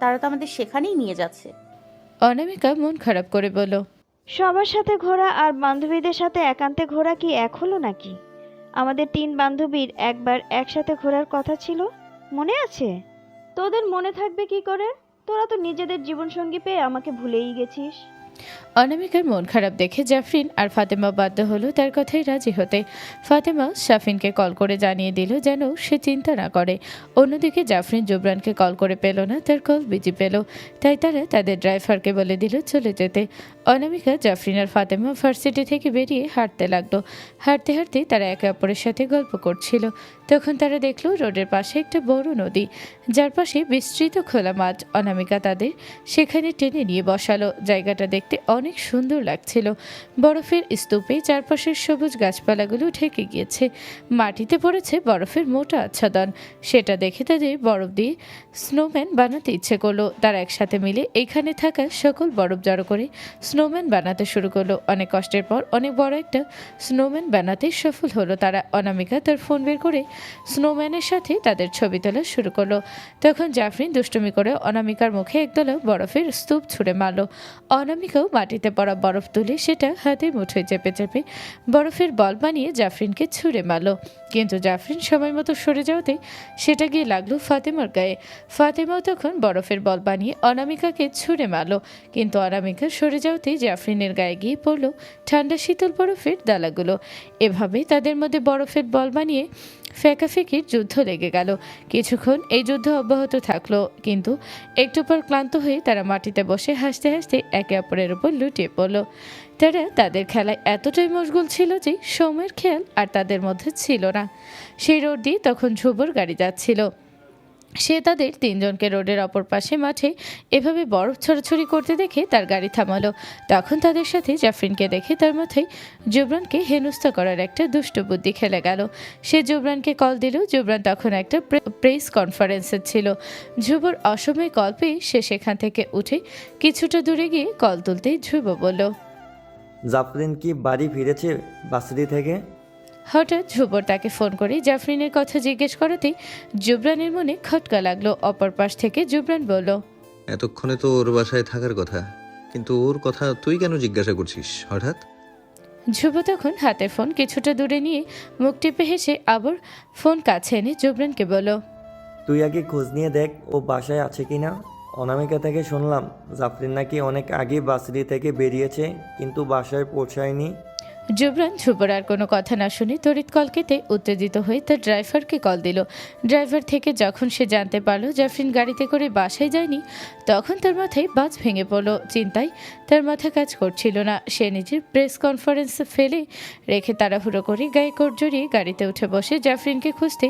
তারা তো আমাদের সেখানেই নিয়ে যাচ্ছে। অনামিকা মন খারাপ করে বলল, সবার সাথে ঘোরা আর বান্ধবীদের সাথে একান্তে ঘোরা কি এক হলো নাকি? আমাদের 3 বান্ধবীর একবার একসাথে ঘোরার কথা ছিল, মনে আছে? তোদের মনে থাকবে কি করে? তোরা তো নিজেদের জীবনসঙ্গী পেয়ে আমাকে ভুলেই গেছিস। অনামিকার মন খারাপ দেখে জাফরিন আর ফাতেমা বাধ্য হলো তার কথাই রাজি হতে। ফাতেমা সাফিনকে কল করে জানিয়ে দিল যেন সে চিন্তা না করে। অন্যদিকে জাফরিন জুবরানকে কল করে পেল না, তার কল বিজি পেল, তাই তারা তাদের ড্রাইভারকে বলে দিল চলে যেতে। অনামিকা, জাফরিন আর ফাতেমা ভার্সিটি থেকে বেরিয়ে হাঁটতে লাগলো। হাঁটতে হাঁটতে তারা একে অপরের সাথে গল্প করছিল। তখন তারা দেখলো রোডের পাশে একটা বড় নদী, যার পাশে বিস্তৃত খোলা মাঠ। অনামিকা তাদের সেখানে টেনে নিয়ে বসালো। জায়গাটা দেখতে অনেক সুন্দর লাগছিল। বরফের স্তূপে চারপাশের সবুজ গাছপালাগুলো ঢেকে গিয়েছে। মাটিতে পড়েছে বরফের মোটা আচ্ছাদন। সেটা দেখে তাদের বরফ দিয়ে স্নোম্যান বানাতে ইচ্ছে করলো। তারা একসাথে মিলে এখানে থাকা সকল বরফ জড়ো করে স্নোম্যান বানাতে শুরু করলো। অনেক কষ্টের পর অনেক বড় একটা স্নোম্যান বানাতে সফল হলো তারা। অনামিকা তার ফোন বের করে স্নোম্যানের সাথে তাদের ছবি তোলা শুরু করলো। তখন জাফরিন দুষ্টুমি করে অনামিকার মুখে একদলা বরফের স্তূপ ছুঁড়ে মারল। অনামিকাও মাটিতে পড়া বরফ তুলে সেটা হাতে মুঠোয় চেপে চেপে বরফের বল বানিয়ে জাফরিনকে ছুঁড়ে মারল। কিন্তু জাফরিন সময় মতো সরে যাওয়াতে সেটা গিয়ে লাগলো ফাতেমার গায়ে। ফাতেমাও তখন বরফের বল বানিয়ে অনামিকাকে ছুঁড়ে মারল, কিন্তু অনামিকা সরে যাওয়াতেই জাফরিনের গায়ে গিয়ে পড়ল ঠান্ডা শীতল বরফের দালাগুলো। এভাবে তাদের মধ্যে বরফের বল বানিয়ে ফেঁকাফেঁকির যুদ্ধ লেগে গেল। কিছুক্ষণ এই যুদ্ধ অব্যাহত থাকলো, কিন্তু একটু পর ক্লান্ত হয়ে তারা মাটিতে বসে হাসতে হাসতে একে অপরের উপর লুটিয়ে পড়ল। তারা তাদের খেলায় এতটাই মশগুল ছিল যে সময়ের খেয়াল আর তাদের মধ্যে ছিল না। সেই রোড দিয়ে তখন ঝুবুর গাড়ি যাচ্ছিল। সে তাদের 3 জনকে রোডের অপর পাশে মাঠে এভাবে বরফ ছড়াছড়ি করতে দেখে তার গাড়ি থামালো। তখন তাদের সাথে জাফরিনকে দেখে তার মাথায় জুবরানকে হেনস্থা করার একটা দুষ্ট বুদ্ধি খেলে গেল। সে জুবরানকে কল দিল। জুবরান তখন একটা প্রেস কনফারেন্সে ছিল। ধ্রুবর অসময়ে কল পেয়ে সে সেখান থেকে উঠে কিছুটা দূরে গিয়ে কল তুলতে ধ্রুব বলল, জাফরিন কি বাড়ি ফিরেছে বাসরি থেকে? হঠাৎ ধ্রুবর তাকে ফোন করে জাফরিনের কথা জিজ্ঞেস করাতেই জুবরানের মনে খটকা লাগলো। অপর পাশ থেকে জুবরান বলল, এতক্ষণে তো ওর বাসায় থাকার কথা, কিন্তু ওর কথা তুই কেন জিজ্ঞাসা করছিস হঠাৎ? ধ্রুব তখন হাতের ফোন কিছুটা দূরে নিয়ে মুখ টিপে হেসে আবার ফোন কাছে এনে জুবরানকে বলল, তুই আগে খোঁজ নিয়ে দেখ ও বাসায় আছে কিনা। অনামিকা থেকে শুনলাম জাফরিন নাকি অনেক আগে বাসরি থেকে বেরিয়েছে, কিন্তু বাসায় পৌঁছায়নি। জুবরান ধ্রুবর আর কোনো কথা না শুনে তড়িৎ কল কেটে উত্তেজিত হয়ে তার ড্রাইভারকে কল দিল। ড্রাইভার থেকে যখন সে জানতে পারল জাফরিন গাড়িতে করে বাসায় যায়নি, তখন তার মাথায় বাজ ভেঙে পড়ল। চিন্তায় তার মাথা কাজ করছিল না। সে নিজের প্রেস কনফারেন্স ফেলে রেখে তাড়াহুড়ো করে গায়ে কোট জড়িয়ে গাড়িতে উঠে বসে জাফরিনকে খুঁজতে,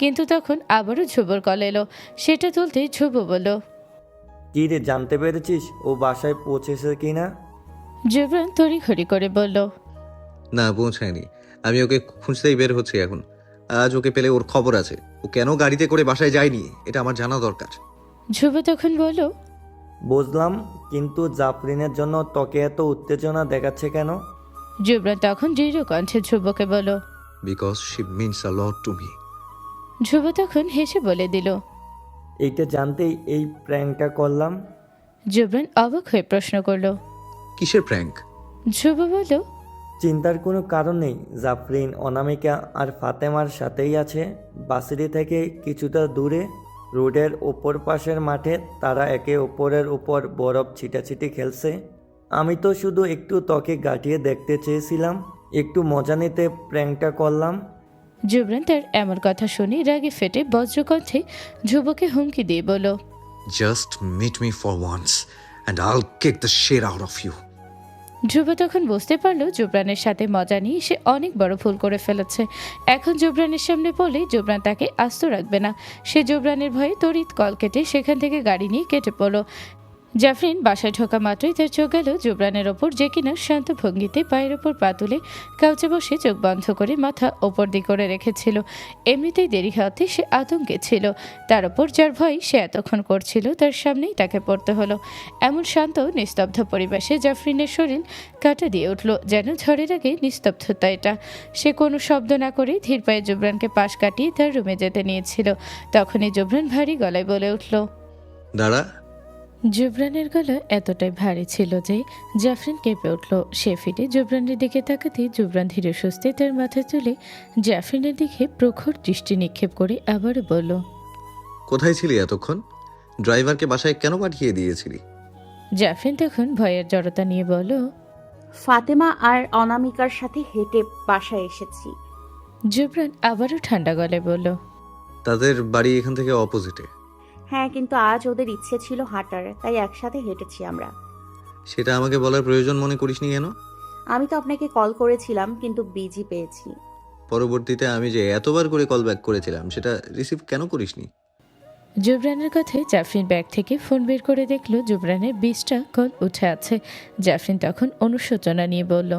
কিন্তু তখন আবারও ধ্রুবর কল এলো। সেটা তুলতে ধ্রুব বলল, কি রে, জানতে পেরেছিস ও বাসায় পৌঁছেছে কিনা? জুবরান তড়িঘড়ি করে বলল, না, পৌঁছায়নি। আমি ওকে খুঁজতেই বের হচ্ছি এখন। আজ ওকে পেলে ওর খবর আছে। ও কেন গাড়িতে করে বাসায় যায়নি এটা আমার জানা দরকার। ধ্রুব তখন বলল, বুঝলাম, কিন্তু জাফরিনের জন্য তোকে এত উত্তেজনা দেখাচ্ছে কেন? জুবরান তখন দৃঢ় কণ্ঠে ধ্রুবকে বলল, because she means a lot to me. Dhruba তখন হেসে বলে দিল, এইটা জানতেই এই প্র্যাঙ্কটা করলাম। জুবরান অবাক হয়ে প্রশ্ন করল, কিসের প্র্যাঙ্ক? ধ্রুব বলল, চিন্তার কোনো কারণ নেই। জাফরিন, অনামিকা আর ফাতেমার সাথেই আছে। বাসিরি থেকে কিছুটা দূরে রোডের ওপর পাশের মাঠে তারা একে অপরের উপর বরফ ছিটাছিটি খেলছে। আমি তো শুধু একটু ত্বকে গাঁটিয়ে দেখতে চেয়েছিলাম, একটু মজা নিতে প্র্যাঙ্কটা করলাম। জুবরান তার এমন কথা শুনে রাগে ফেটে বজ্রকণ্ঠে ধ্রুবকে হুমকি দিয়ে বলল, just meet me for once and I'll kick the shit out of you. Dhruba তখন বুঝতে পারল জুবরানের সাথে মজা নিয়ে সে অনেক বড় ভুল করে ফেলেছে। এখন জুবরানের সামনে বলে জুবরান তাকে আস্ত রাখবে না। সে জুবরানের ভয়ে তড়িৎ কল কেটে সেখান থেকে গাড়ি নিয়ে কেটে পড়ল। জাফরিন বাসায় ঢোকা মাত্রই তার চোখ গেল জুবরানের ওপর, যে কিনা শান্ত ভঙ্গিতে পায়ের ওপর পা তুলে কাউচে বসে চোখ বন্ধ করে মাথা ওপর দিক করে রেখেছিল। এমনিতেই দেরি হওয়াতে সে আতঙ্কে ছিল, তার ওপর যার ভয় সে এতক্ষণ করছিল তার সামনেই তাকে পড়তে হলো। এমন শান্ত নিস্তব্ধ পরিবেশে জাফরিনের শরীর কাঁটা দিয়ে উঠল, যেন ঝড়ের আগে নিস্তব্ধতা এটা। সে কোনো শব্দ না করে ধীর পায়ে জুবরানকে পাশ কাটিয়ে তার রুমে যেতে নিয়েছিল। তখনই জুবরান ভারী গলায় বলে উঠল, দাঁড়া। জুবরানের গলা এতটাই ভারী ছিল যে জাফরিন কেঁপে উঠল। সে ফিরে জুবরানের দিকে তাকাতে জুবরান ধীরে সুস্থে তার মাথা তুলে জাফরিনের দিকে প্রখর দৃষ্টি নিক্ষেপ করে আবারও বলল, কোথায় ছিলি এতক্ষণ? ড্রাইভারকে বাসায় কেন পাঠিয়ে দিয়েছিলি? জাফরিন তখন ভয়ের জড়তা নিয়ে বলল, ফাতেমা আর অনামিকার সাথে হেঁটে বাসায় এসেছি। জুবরান আবারও ঠান্ডা গলায় বলল, তাদের বাড়ি এখান থেকে অপোজিটে। হ্যাঁ, কিন্তু আজ ওদের ইচ্ছে ছিল হাঁটার, তাই একসাথে হেঁটেছি আমরা। সেটা আমাকে বলার প্রয়োজন মনে করিসনি কেন? আমি তো আপনাকে কল করেছিলাম, কিন্তু বিজি পেয়েছি। পরবর্তীতে আমি যে এতবার করে কল ব্যাক করেছিলাম সেটা রিসিভ কেন করিসনি? জুবরানের কথায় জাফরিন ব্যাগ থেকে ফোন বের করে দেখল জুবরানের 20টা কল উঠে আছে। জাফরিন তখন অনুশোচনা নিয়ে বলল,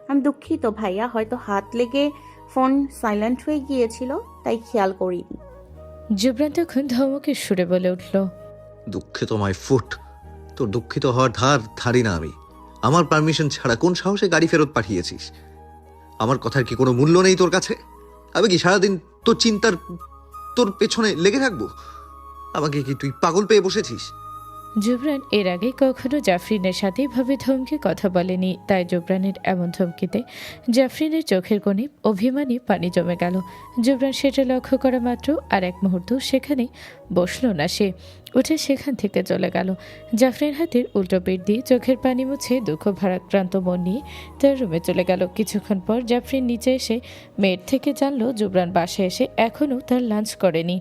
আমি দুঃখিত ভাইয়া, হয়তো হাত লেগে ফোন সাইলেন্ট হয়ে গিয়েছিল, তাই খেয়াল করিনি। জুবরান তখন ধমকের সুরে বলে উঠল, দুঃখিত মাই ফুট। তোর দুঃখিত হওয়ার ধারি না আমি। আমার পারমিশন ছাড়া কোন সাহসে গাড়ি ফেরত পাঠিয়েছিস? আমার কথার কি কোনো মূল্য নেই তোর কাছে? আমি কি সারাদিন তোর পেছনে লেগে থাকবো? আমাকে কি তুই পাগল পেয়ে বসেছিস? জুবরান এর আগে কখনো জাফরিনের সাথে এভাবে ধমকে কথা বলেনি, তাই জুবরানের এমন ধমকিতে জাফরিনের চোখের কোণে অভিমানী পানি জমে গেল। জুবরান সেটা লক্ষ্য করা মাত্র আর এক মুহূর্ত সেখানে বসল না, সে উঠে সেখান থেকে চলে গেল। জাফরিন হাতের উল্টো পিঠ দিয়ে চোখের পানি মুছে দুঃখ ভারাক্রান্ত মন নিয়ে তার রুমে চলে গেল। কিছুক্ষণ পর জাফরিন নিচে এসে মেয়ের থেকে জানলো জুবরান বাসায় এসে এখনও তার লাঞ্চ করেনি।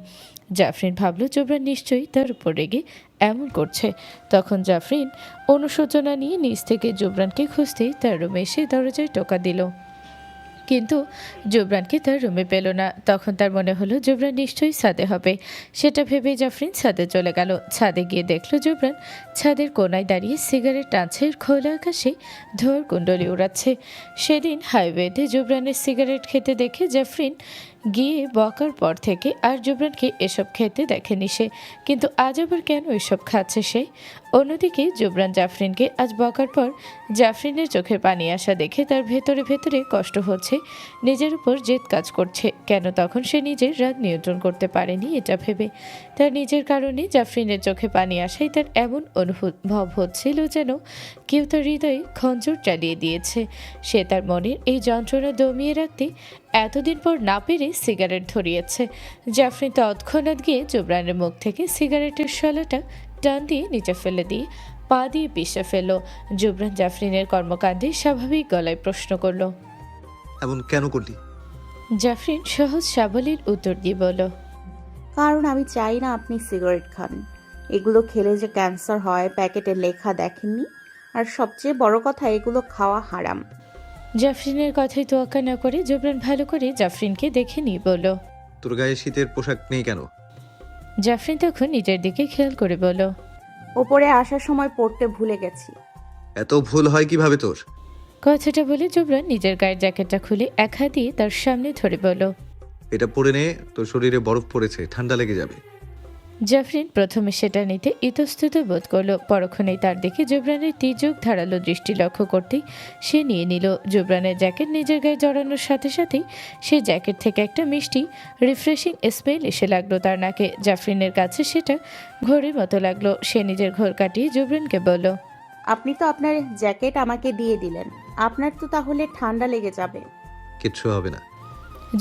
জাফরিন ভাবল জুবরান নিশ্চয়ই তার উপর রেগে এমন করছে। তখন জাফরিন অনুশোচনা নিয়ে নিচ থেকে জুবরানকে খুঁজতেই তার রুমে এসে দরজায় টোকা দিল, কিন্তু জুবরানকে তার রুমে পেল না। তখন তার মনে হলো জুবরান নিশ্চয়ই ছাদে হবে। সেটা ভেবে জাফরিন ছাদে চলে গেল। ছাদে গিয়ে দেখলো জুবরান ছাদের কোনায় দাঁড়িয়ে সিগারেট টানছে, খোলা আকাশে ধোঁয়ার কুণ্ডলি উড়াচ্ছে। সেদিন হাইওয়েতে জুবরানের সিগারেট খেতে দেখে জাফরিন গিয়ে বকার পর থেকে আর জুবরানকে এসব খেতে দেখেনি সে, কিন্তু আজ আবার কেন এসব খাচ্ছে সে? অন্যদিকে জুবরান জাফরিনকে আজ বকার পর জাফরিনের চোখের পানি আসা দেখে তার ভেতরে ভেতরে কষ্ট হচ্ছে, নিজের উপর জেদ কাজ করছে। কেন তখন সে নিজের রাগ নিয়ন্ত্রণ করতে পারেনি এটা ভেবে। তার নিজের কারণে জাফরিনের চোখে পানি আসায় তার এমন অনুভব হচ্ছিল যেন কেউ তার হৃদয়ে খঞ্জর চালিয়ে দিয়েছে। সে তার মনের এই যন্ত্রণা দমিয়ে রাখতে এতদিন পর না পেরে সিগারেট ধরিয়েছে। জাফরিন তৎক্ষণাৎ গিয়ে জুবরানের মুখ থেকে সিগারেটের শলাটা টান দিয়ে নিচে ফেলে দিয়ে পা দিয়ে পিষে ফেলল। জুবরান জাফরিনের কর্মকাণ্ডে স্বাভাবিক গলায় প্রশ্ন করল। এমন কেন করলি? জাফরিন সহজ সাবলীল উত্তর দিয়ে বলল, কারণ আমি চাই না আপনি সিগারেট খান। এগুলো খেলে যে ক্যান্সার হয় প্যাকেটে লেখা দেখেননি? আর সবচেয়ে বড় কথা, এগুলো খাওয়া হারাম। জাফরিনের কথায় তোয়াক্কা না করে জুবরান ভালো করে জাফরিনকে দেখে নিয়ে বলল। তোর গায়ে শীতের পোশাক নেই কেন? জাফরিন তখন নিজের দিকে খেয়াল করে বলল, ওপরে আসার সময় পড়তে ভুলে গেছি। এত ভুল হয় কিভাবে তোর? কথাটা বলে জুবরান নিজের গায়ের জ্যাকেটটা খুলে এক হাত দিয়ে তার সামনে ধরে বলল, এটা পরে নে, তোর শরীরে বরফ পড়েছে, ঠান্ডা লেগে যাবে। জাফরিন প্রথমে সেটা নিতে ইতস্তত বোধ করলো। পরক্ষণেই তার দিকে জুবরানের তির্যক ধারালো দৃষ্টি লক্ষ্য করতেই সে নিয়ে নিল জুবরানের জ্যাকেট। নিজের গায়ে জড়ানোর সাথে সাথেই সে জ্যাকেট থেকে একটা মিষ্টি রিফ্রেশিং স্মেল এসে লাগলো তার নাকে। জাফরিনের কাছে সেটা ঘোরের মতো লাগলো। সে নিজের ঘোর কাটিয়ে জুবরানকে বলল, আপনি তো আপনার জ্যাকেট আমাকে দিয়ে দিলেন, আপনার তো তাহলে ঠান্ডা লেগে যাবে। কিচ্ছু হবে না।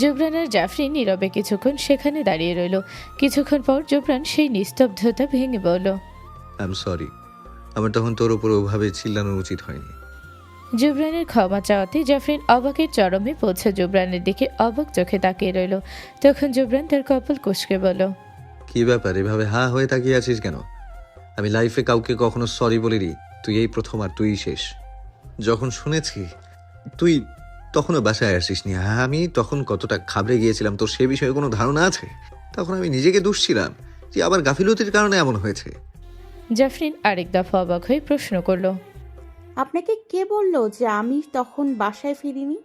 জুবরান আর জাফরিন নীরবে কিছুক্ষণ সেখানে দাঁড়িয়ে রইল। কিছুক্ষণ পর জুবরান সেই নিস্তব্ধতা ভেঙে বলল, আই এম সরি, আমার তখন তোর উপর ওভাবে চিল্লানো উচিত হয়নি। জুবরানের ক্ষমা চাওয়াতে জাফরিন অবাকের চরমে পৌঁছে জুবরানের দিকে অবাক চোখে তাকিয়ে রইল। তখন জুবরান তার কপাল কুঁচকে বলল, কি ব্যাপার, এভাবে হা হয়ে তাকিয়ে আছিস কেন? আমি লাইফে কাউকে কখনো সরি বলিনি, তুই এই প্রথম আর তুই শেষ। যখন শুনেছি তুই তখনও বাসায় আসিস নি, আমি তখন কতটা ঘাবড়ে গিয়েছিলাম তোর সে বিষয়ে কোনো ধারণা আছে? তখন আমি নিজেকে দুষছিলাম যে আবার গাফিলতির কারণে এমন হয়েছে। জাফরিন আরেক দফা অবাক হয়ে প্রশ্ন করল, আপনাকে কে বলল যে আমি তখন বাসায় ফিরিনি?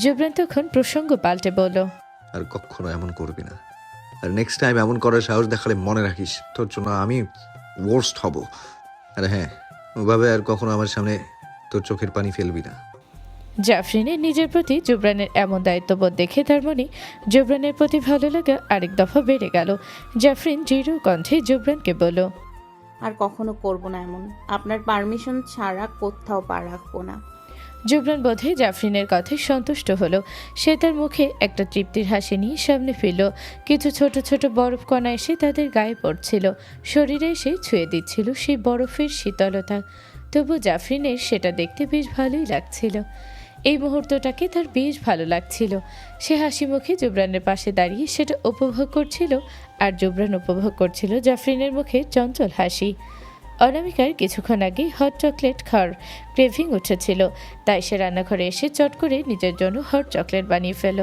জুবরান তখন প্রসঙ্গ পাল্টে বলল, আর কখনো এমন করবি না, আর নেক্সট টাইম এমন করার সাহস দেখালে মনে রাখিস তোর জন্য আমি ওয়ার্স্ট হব। আর হ্যাঁ, ওভাবে আর কখনো আমার সামনে তোর চোখের পানি ফেলবি না। জাফরিনের নিজের প্রতি জুবরানের এমন দায়িত্ববোধ দেখে তার মনে জুবরানের প্রতি ভালো লাগা আরেক দফা বেড়ে গেল। জাফরিন দৃঢ় কণ্ঠে জুবরানকে বলল, আর কখনো করব না এমন। আপনার পারমিশন ছাড়া কোথাও পা রাখবো না। জুবরান বোধে জাফরিনের কথায় সন্তুষ্ট হলো। সে তার মুখে একটা তৃপ্তির হাসি নিয়ে সামনে ফিরল। কিছু ছোট ছোট বরফ কণা এসে তাদের গায়ে পড়ছিল, শরীরে এসে ছুঁয়ে দিচ্ছিল সেই বরফের শীতলতা। তবু জাফরিনের সেটা দেখতে বেশ ভালোই লাগছিল। এই মুহূর্তটাকে তার বেশ ভালো লাগছিল। সে হাসি মুখে জুবরানের পাশে দাঁড়িয়ে সেটা উপভোগ করছিল, আর জুবরান উপভোগ করছিল জাফরিনের মুখে চঞ্চল হাসি। অনামিকার কিছুক্ষণ আগে হট চকলেট খাওয়ার ক্রেভিং উঠেছিল, তাই সে রান্নাঘরে এসে চট করে নিজের জন্য হট চকলেট বানিয়ে ফেল।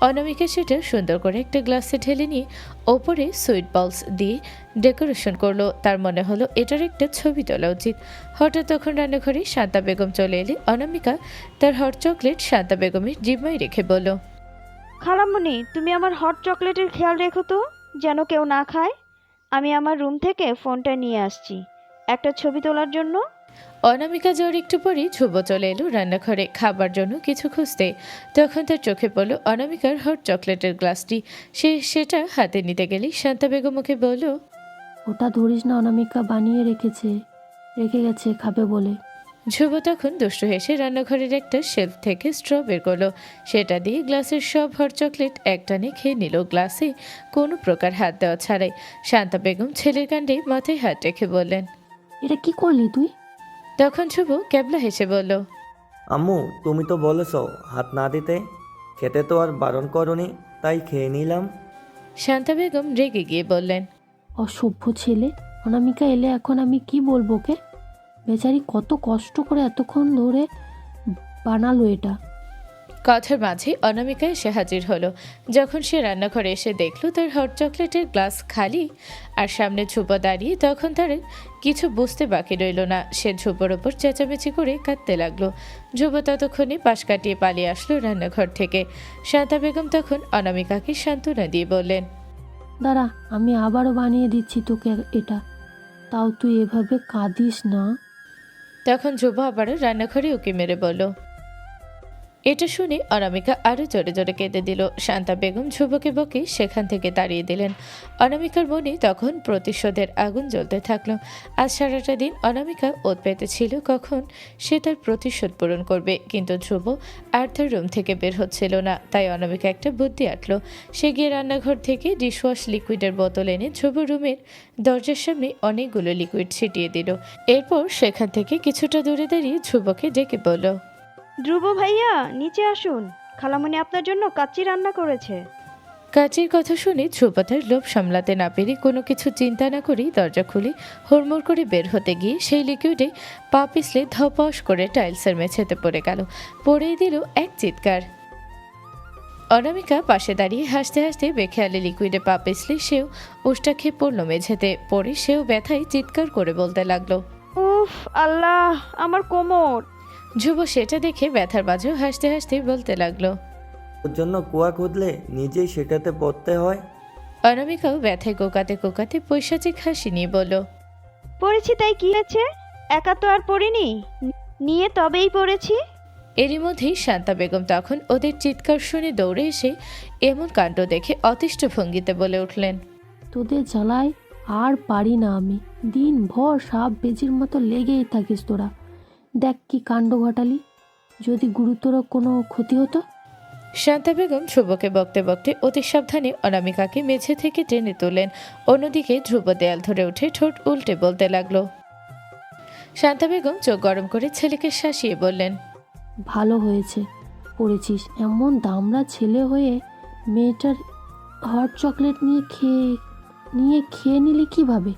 অনামিকা সেটা সুন্দর করে একটা গ্লাসে ঢেলে নিয়ে ওপরে সুইট বলস দিয়ে ডেকোরেশন করলো। তার মনে হলো এটার একটা ছবি তোলা উচিত। হঠাৎ তখন রান্নাঘরে শান্তা বেগম চলে এলে অনামিকা তার হট চকলেট শান্তা বেগমের জিম্মায় রেখে বলল, খালামণি, তুমি আমার হট চকলেটের খেয়াল রেখো তো, যেন কেউ না খায়। আমি আমার রুম থেকে ফোনটা নিয়ে আসছি একটা ছবি তোলার জন্য। অনামিকা যাওয়ার একটু পরেই ধ্রুব চলে এলো রান্নাঘরে খাবার জন্য কিছু খুঁজতে। তখন তার চোখে পড়ল অনামিকার হট চকলেটের গ্লাসটি। সে সেটা হাতে নিতে গেলেই শান্তা বেগম ওকে বলল, ওটা ধরিস না, অনামিকা বানিয়ে রেখে গেছে খাবে বলে। ধ্রুব তখন দুষ্টু হেসে রান্নাঘরের একটা শেলফ থেকে স্ট্র বের করলো। সেটা দিয়ে গ্লাসের সব হট চকলেট একটানে খেয়ে নিল, গ্লাসে কোনো প্রকার হাত দেওয়া ছাড়াই। শান্তা বেগম ছেলের কাণ্ডে মাথায় হাত রেখে বললেন, এটা কি করলি তুই? তখন ধ্রুব ক্যাবলা হেসে বলল, আম্মু, তুমি তো বলেছো হাত না দিতে, খেতে তো আর বারণ করনি, তাই খেয়ে নিলাম। শান্তা বেগম রেগে গিয়ে বললেন, অসভ্য ছেলে। অনামিকা এলে এখন আমি কি বলবো ওকে? বেচারি কত কষ্ট করে এতক্ষণ ধরে বানালো এটা। কথার মাঝে অনামিকা এসে হাজির হলো। যখন সে রান্নাঘরে এসে দেখলো তার হট চকলেটের গ্লাস খালি আর সামনে ধ্রুব দাঁড়িয়ে, তখন তার কিছু বুঝতে বাকি রইল না। সে ধ্রুবর ওপর চেঁচামেচি করে কাঁদতে লাগলো। ধ্রুব ততক্ষণে পাশ কাটিয়ে পালিয়ে আসলো রান্নাঘর থেকে। শান্তা বেগম তখন অনামিকাকে সান্ত্বনা দিয়ে বললেন, দাঁড়া, আমি আবারও বানিয়ে দিচ্ছি তোকে এটা, তাও তুই এভাবে কাঁদিস না। তখন ধ্রুব আবারও রান্নাঘরে উকি মেরে বলল, এটা শুনে অনামিকা আরও জোরে জোরে কেঁদে দিল। শান্তা বেগম ধ্রুবকে বকে সেখান থেকে তাড়িয়ে দিলেন। অনামিকার মনে তখন প্রতিশোধের আগুন জ্বলতে থাকলো। আজ সারাটা দিন অনামিকা ওত পেতেছিল কখন সে তার প্রতিশোধ পূরণ করবে, কিন্তু ধ্রুব আর তার রুম থেকে বের হচ্ছিল না। তাই অনামিকা একটা বুদ্ধি আঁটলো। সে গিয়ে রান্নাঘর থেকে ডিশওয়াশ লিকুইডের বোতল এনে ধ্রুব রুমের দরজার সামনে অনেকগুলো লিকুইড ছিটিয়ে দিল। এরপর সেখান থেকে কিছুটা দূরে দাঁড়িয়ে ধ্রুবকে ডেকে বলল, ধ্রুব ভাইয়া নিচে আসুন, খালামণি আপনার জন্য কাচ্চি রান্না করেছে। কাজের কথা শুনে ধ্রুব তার লোভ সামলাতে না পেরে কোনো কিছু চিন্তা না করেই দরজা খুলে হুড়মুড় করে বের হতে গিয়ে সেই লিকুইডে পা পিছলে ধপাস করে টাইলসের মেঝেতে পড়ে গেল। পড়েই দিল এক চিৎকার। অনামিকা পাশে দাঁড়িয়ে হাসতে হাসতে বেখেয়ালে লিকুইডে পা পিছলে সেও উষ্টা খেয়ে পড়ল মেঝেতে। পড়ে সেও ব্যথায় চিৎকার করে বলতে লাগলো, উফ আল্লাহ, আমার কোমর। ধ্রুব সেটা দেখে ব্যথার মাঝেও হাসতে হাসতে বলতে লাগলো, ওর জন্য কুয়া খুঁদলে নিজেই সেটাতে পড়তে হয়। অনামিকাও ব্যথায় কোকাতে কোকাতে পৈশাচিক হাসি নিয়ে বলল, পড়েছি তাই কি হয়েছে, একা তো আর পড়িনি, নিয়ে তবেই পড়েছি। এরই মধ্যেই শান্তা বেগম তখন ওদের চিৎকার শুনে দৌড়ে এসে এমন কাণ্ড দেখে অতিষ্ঠ ভঙ্গিতে বলে উঠলেন, তোদের জ্বালায় আর পারি না আমি, দিনভর সাপ বেজির মতো লেগেই থাকিস তোরা। দেখ কি কাণ্ড ঘটালি, যদি গুরুতর কোনো ক্ষতি হতো। শান্তা বেগম ধ্রুবকে বকতে বকতে অতি সাবধানে অনামিকাকে মেঝে থেকে টেনে তোলেন। অন্যদিকে ধ্রুব দেয়াল ধরে উঠে ঠোঁট উল্টে বলতে লাগলো। শান্তা বেগম চোখ গরম করে ছেলেকে শাসিয়ে বললেন, ভালো হয়েছে পড়েছিস, এমন দামড়া ছেলে হয়ে মেয়েটার হট চকলেট নিয়ে খেয়ে নিলি কিভাবে?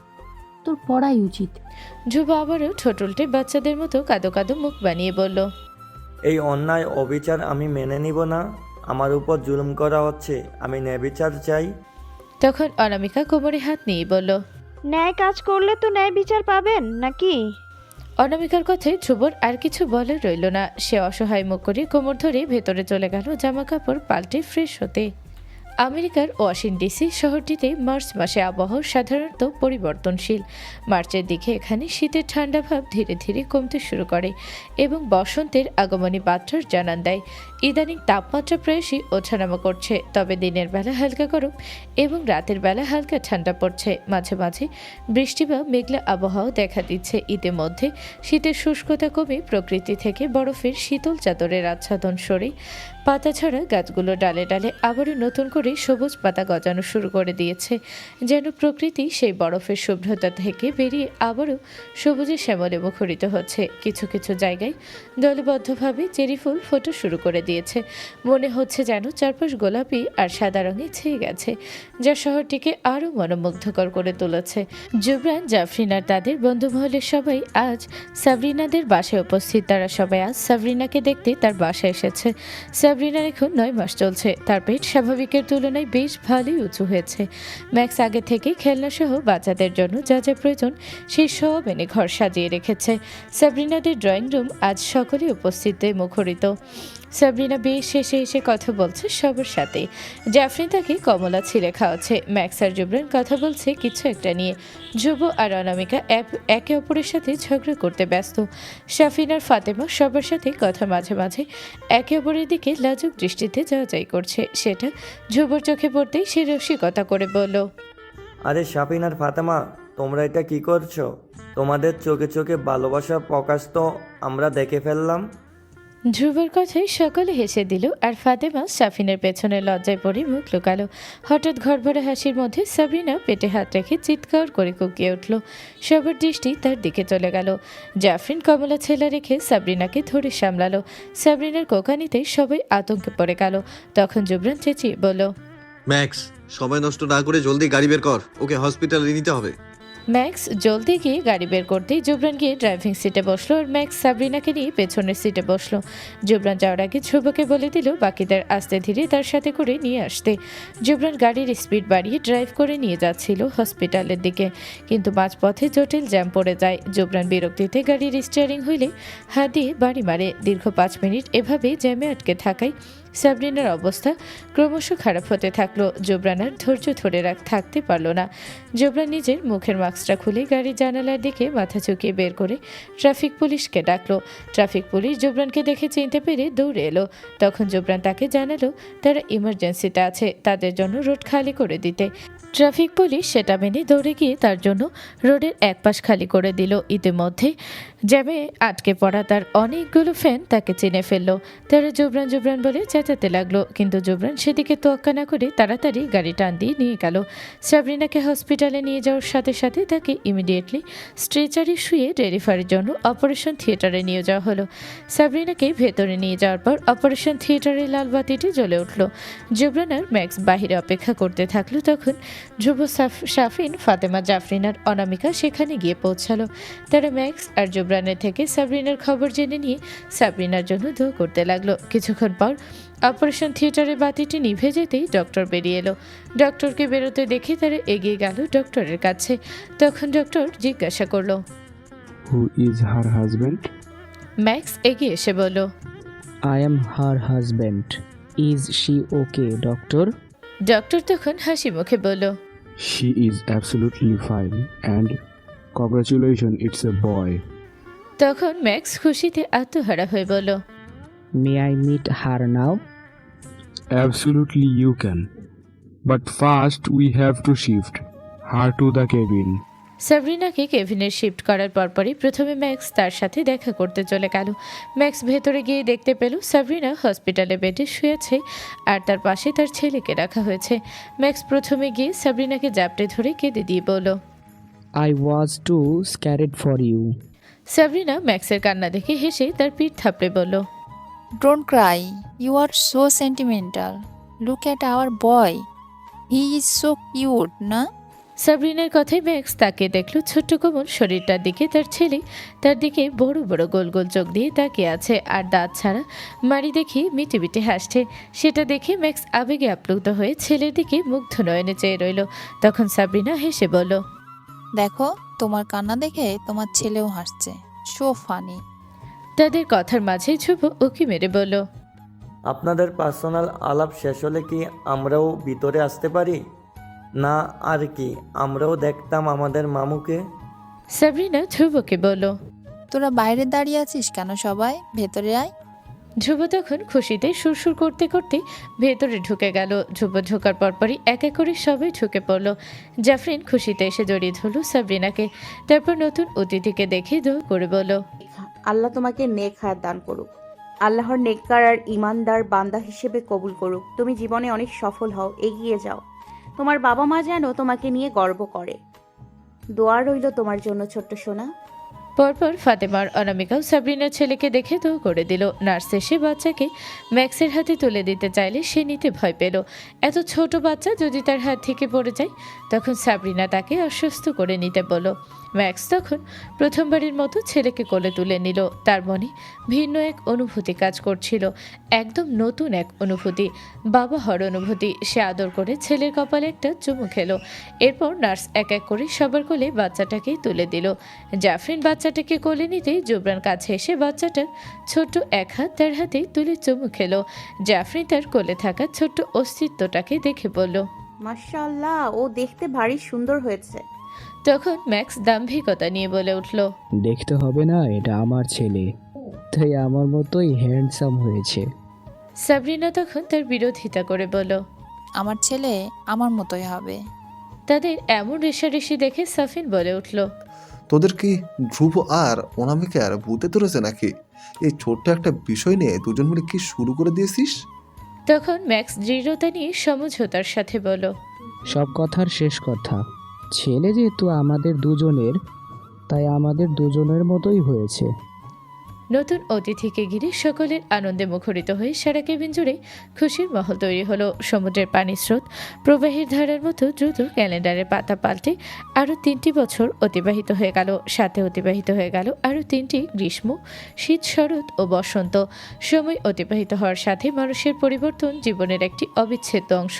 তোর পড়াই উচিত। ধ্রুব আবারও ঠোঁট উল্টে বাচ্চাদের মতো কাদো কাদো মুখ বানিয়ে বলল, এই অন্যায় অবিচার আমি মেনে নিব না। আমার উপর জুলুম করা হচ্ছে, আমি ন্যায়বিচার চাই। তখন অনামিকা কোমরে হাত নিয়ে বলল, ন্যায় কাজ করলে তো ন্যায় বিচার পাবেন নাকি? অনামিকার কথায় ধ্রুবর আর কিছু বলার রইল না। সে অসহায় মুখ করে কোমর ধরে ভেতরে চলে গেল জামা কাপড় পাল্টে ফ্রেশ হতে। আমেরিকার ওয়াশিংটন ডিসি শহরটিতে মার্চ মাসে আবহাওয়া সাধারণত পরিবর্তনশীল। মার্চের দিকে এখানে শীতের ঠান্ডা ভাব ধীরে ধীরে কমতে শুরু করে এবং বসন্তের আগমনী বার্তার জানান দেয়। ইদানিং তাপমাত্রা প্রায়শই ওঠানামা করছে, তবে দিনের বেলা হালকা গরম এবং রাতের বেলা হালকা ঠান্ডা পড়ছে। মাঝে মাঝে বৃষ্টি বা মেঘলা আবহাওয়া দেখা দিচ্ছে। ইতিমধ্যে শীতের শুষ্কতা কমে প্রকৃতি থেকে বরফের শীতল চাদরের আচ্ছাদন সরে পাতা ছাড়া গাছগুলো ডালে ডালে আবারও নতুন করে সবুজ পাতা গজানো শুরু করে দিয়েছে, যেন প্রকৃতি সেই বরফের শুভ্রতা থেকে বেরিয়ে আবারও সবুজে শ্যামলে মুখরিত হচ্ছে। কিছু কিছু জায়গায় দলবদ্ধভাবে চেরি ফুল ফোটা শুরু করে দিয়েছে। মনে হচ্ছে যেন চারপাশ গোলাপি আর সাদা রঙে ছেয়ে গেছে, যা শহরটিকে আরও মনোমুগ্ধকর করে তুলেছে। জুবরান, জাফরিন আর তাদের বন্ধুমহলের সবাই আজ সাবরিনাদের বাসায় উপস্থিত। তারা সবাই আজ সাবরিনাকে দেখতে তার বাসায় এসেছে। সাবরিনার এখন 9 মাস চলছে। তার পেট স্বাভাবিকের তুলনায় বেশ ভালোই উঁচু হয়েছে। ম্যাক্স আগে থেকে খেলনাসহ বাচ্চাদের জন্য যা যা প্রয়োজন সেই সব এনে ঘর সাজিয়ে রেখেছে। সাবরিনাদের ড্রয়িং রুম আজ সকলে উপস্থিতে মুখরিত। সাবরিনা বেশ শেষে এসে কথা বলছে সবার সাথে। জাফরিন তাকে কমলা ছিলে খাওয়াচ্ছে। ম্যাক্স আর জুবরান কথা বলছে কিছু একটা নিয়ে। ধ্রুব আর অনামিকা একে অপরের সাথে ঝগড়া করতে ব্যস্ত। শাফিন আর ফাতেমা সবার সাথে কথা মাঝে মাঝে একে অপরের দিকে লাজুক দৃষ্টিতে যাওয়াই করছে। সেটা ধ্রুবর চোখে পড়তেই সে রসিকতা করে বলল, আরে শাফিন আর ফাতেমা, তোমরা এটা কি করছো? তোমাদের চোখে চোখে ভালোবাসার প্রকাশ তো আমরা দেখে ফেললাম। ধ্রুবের কথায় সকলে হেসে দিল আর ফাতেমা শাফিনের পেছনে লজ্জায় পড়ে মুখ লুকালো। হঠাৎ ঘরভরা হাসির মধ্যে সাবরিনা পেটে হাত রেখে চিৎকার করে কুকিয়ে উঠল। সবার দৃষ্টি তার দিকে চলে গেল। জাফরিন কমলা ছেলা রেখে সাবরিনাকে ধরে সামলালো। সাবরিনার কোকানিতে সবাই আতঙ্কে পড়ে গেল। তখন জুবরান চেঁচিয়ে বলল, ম্যাক্স, সময় নষ্ট না করে জলদি গাড়ি বের কর, ওকে হসপিটালে নিতে হবে। ম্যাক্স জলদি গিয়ে গাড়ি বের করতেই জুবরান গিয়ে ড্রাইভিং সিটে বসলো আর ম্যাক্স সাবরিনাকে নিয়ে পেছনের সিটে বসলো। জুবরান যাওয়ার আগে ধ্রুবকে বলে দিল বাকিদের আস্তে ধীরে তার সাথে করে নিয়ে আসতে। জুবরান গাড়ির স্পিড বাড়িয়ে ড্রাইভ করে নিয়ে যাচ্ছিল হসপিটালের দিকে, কিন্তু মাঝপথে জটিল জ্যাম পড়ে যায়। জুবরান বিরক্তিতে গাড়ির স্টিয়ারিং হুইলে হাত দিয়ে বাড়ি মারে। দীর্ঘ 5 মিনিট এভাবে জ্যামে আটকে থাকায় সাবরিনার অবস্থা ক্রমশ খারাপ হতে থাকলো। জুবরান আর ধৈর্য ধরে থাকতে পারল না। জুবরান নিজের মুখের মাস্ক বক্সটা খুলে গাড়ির জানালার দিকে মাথা ঝুঁকিয়ে বের করে ট্রাফিক পুলিশকে ডাকলো। ট্রাফিক পুলিশ জুবরানকে দেখে চিনতে পেরে দৌড়ে এলো। তখন জুবরান তাকে জানালো তারা ইমার্জেন্সিতে আছে, তাদের জন্য রোড খালি করে দিতে। ট্রাফিক পুলিশ সেটা মেনে দৌড়ে গিয়ে তার জন্য রোডের এক পাশ খালি করে দিল। ইতিমধ্যে জ্যামে আটকে পড়া তার অনেকগুলো ফ্যান তাকে চিনে ফেললো। তারা জুবরান জুবরান বলে চেঁচাতে লাগলো, কিন্তু জুবরান সেদিকে তোয়াক্কা না করে তাড়াতাড়ি গাড়ি টান দিয়ে নিয়ে গেল। সাবরিনাকে হসপিটালে নিয়ে যাওয়ার সাথে সাথে তাকে ইমিডিয়েটলি স্ট্রেচারে শুয়ে ডেলিভারির জন্য অপারেশন থিয়েটারে নিয়ে যাওয়া হলো। সাবরিনাকে ভেতরে নিয়ে যাওয়ার পর অপারেশন থিয়েটারের লাল বাতিটি জ্বলে উঠল। জুবরান আর ম্যাক্স বাহিরে অপেক্ষা করতে থাকলো। তখন ধ্রুব, শাফিন, ফাতেমা, জাফরিন আর অনামিকা সেখানে গিয়ে পৌঁছালো। তারা ম্যাক্স আর জুবরানের থেকে সাবরিনার খবর জেনে নিয়ে সাবরিনার জন্য দোয়া করতে লাগলো। কিছুক্ষণ পর অপারেশন থিয়েটারের বাতিটি নিভে যেতেই ডক্টর বেরিয়ে এলো। ডক্টরকে বেরোতে দেখে তারা এগিয়ে গেল ডক্টরের কাছে। তখন ডক্টর জিজ্ঞাসা করলো, who is her husband? Max এগিয়ে এসে বলল, I am her husband. Is she okay doctor? Doctor তখন হাসি মুখে বলল, she is absolutely fine and congratulation, it's a boy. তখন ম্যাক্স খুশিতে আত্মহারা হয়ে বলল, may I meet her now? Absolutely you can, but first we have to shift her to the cabin. সাবরিনাকে কেভিনের শিফট করার পরপরই প্রথমে ম্যাক্স তার সাথে দেখা করতে চলে গেল। ম্যাক্স ভেতরে গিয়ে দেখতে পেল সাবরিনা হসপিটালে বেডে শুয়েছে আর তার পাশে তার ছেলেকে রাখা হয়েছে। ম্যাক্স প্রথমে গিয়ে সাবরিনাকে জাপটে ধরে কেঁদে দিয়ে বলল, I was too scared for you. Sabrina ম্যাক্সের কান্না দেখে হেসে তার পিঠ থাপড়ে বলল, don't cry, you are so sentimental. Look at our boy, he is so cute না? সাবরিনার কথায় ম্যাক্স তাকে দেখলো ছোট্ট কোমল শরীরটার দিকে। তার ছেলে তার দিকে বড় বড় গোল গোল চোখ দিয়ে তাকিয়ে আছে আর দাঁত ছাড়া মাড়ি দেখে মিটি মিটি হাসছে। সেটা দেখে ম্যাক্স আবেগে আপ্লুত হয়ে ছেলের দিকে মুগ্ধ নয়নে চেয়ে রইল। তখন সাবরিনা হেসে বলল, দেখো, তোমার কান্না দেখে তোমার ছেলেও হাসছে। So funny. তাদের কথার মাঝে ধ্রুব উকি মেরে বলল, আপনাদের পার্সোনাল আলাপ শেষ হলে কি আমরাও ভিতরে আসতে পারি? না আর কি, আমরাও দেখতাম আমাদের মামুকে। সাবরিনা ধ্রুবকে বলল, তোরা বাইরে দাঁড়িয়ে আছিস কেন? সবাই ভেতরে আয়। ধ্রুব তখন খুশিতে সুরসুর করতে করতে ভেতরে ঢুকে গেল। ধ্রুব ঢোকার পরপরই এক এক করে সবাই ঢুকে পড়ল। জাফরিন খুশিতে এসে জড়িয়ে ধরল সাবরিনাকে। তারপর নতুন অতিথিকে দেখে দোয়া করে বলল, আল্লাহ তোমাকে নেক হায়াত দান করুক, আল্লাহর নেককার আর ইমানদার বান্দা হিসেবে কবুল করুক। তুমি জীবনে অনেক সফল হও, এগিয়ে যাও। তোমার বাবা মা যেন তোমাকে নিয়ে গর্ব করে। দোয়া রইল তোমার জন্য ছোট্ট সোনা। পরপর ফাতেমার অনামিকাও সাবরিনার ছেলেকে দেখে দোয়া করে দিল। নার্স এসে বাচ্চাকে ম্যাক্সের হাতে তুলে দিতে চাইলে সে নিতে ভয় পেল। এত ছোট বাচ্চা যদি তার হাত থেকে পড়ে যায়। তখন সাবরিনা তাকে আশ্বস্ত করে নিতে বলল। ম্যাক্স তখন প্রথমবারের মতো ছেলেকে কোলে তুলে নিল। তার মনে ভিন্ন এক অনুভূতি কাজ করছিল, একদম নতুন এক অনুভূতি, বাবা হওয়ার অনুভূতি। সে আদর করে ছেলের কপালে একটা চুমু খেলো। এরপর নার্স এক এক করে সবার কোলে বাচ্চাটাকে তুলে দিল। জাফরিন বাচ্চাটাকে কোলে নিতেই জুবরান কাছে এসে বাচ্চাটার ছোট্ট এক হাত তার হাতে তুলে চুমু খেলো। জাফরিন তার কোলে থাকা ছোট্ট অস্তিত্বটাকে দেখে বলল, মাশাআল্লাহ, ও দেখতে ভারী সুন্দর হয়েছে। তখন ম্যাক্স দাম্ভিকতা নিয়ে বলে উঠল, দেখতে হবে না, এটা আমার ছেলে, তাই আমার মতোই হ্যান্ডসাম হয়েছে। সাবরিনা তখন তার বিরোধিতা করে বলল, আমার ছেলে আমার মতোই হবে। তাদের এমন রেশারেশি দেখে সাফিন বলে উঠল, তোদের কি ধ্রুব আর অনামিকার ভূতে ধরেছে নাকি? এই ছোট্ট একটা বিষয় নিয়ে দুজন মিলে কি শুরু করে দিয়েছিস? তখন ম্যাক্স দৃঢ়তা নিয়ে সমঝোতার সাথে বলল, সব কথার শেষ কথা, ছেলে যেহেতু আমাদের দুজনের, তাই আমাদের দুজনের মতোই হয়েছে। নতুন অতিথিকে ঘিরে সকলের আনন্দে মুখরিত হয়ে সারা কেবিন জুড়ে খুশির মহল তৈরি হলো। সমুদ্রের পানির স্রোত প্রবাহের ধারার মতো দ্রুত ক্যালেন্ডারের পাতা পাল্টে আরও 3টি বছর অতিবাহিত হয়ে গেল। সাথে অতিবাহিত হয়ে গেল আরও 3টি গ্রীষ্ম, শীত, শরৎ ও বসন্ত। সময় অতিবাহিত হওয়ার সাথে মানুষের পরিবর্তন জীবনের একটি অবিচ্ছেদ্য অংশ।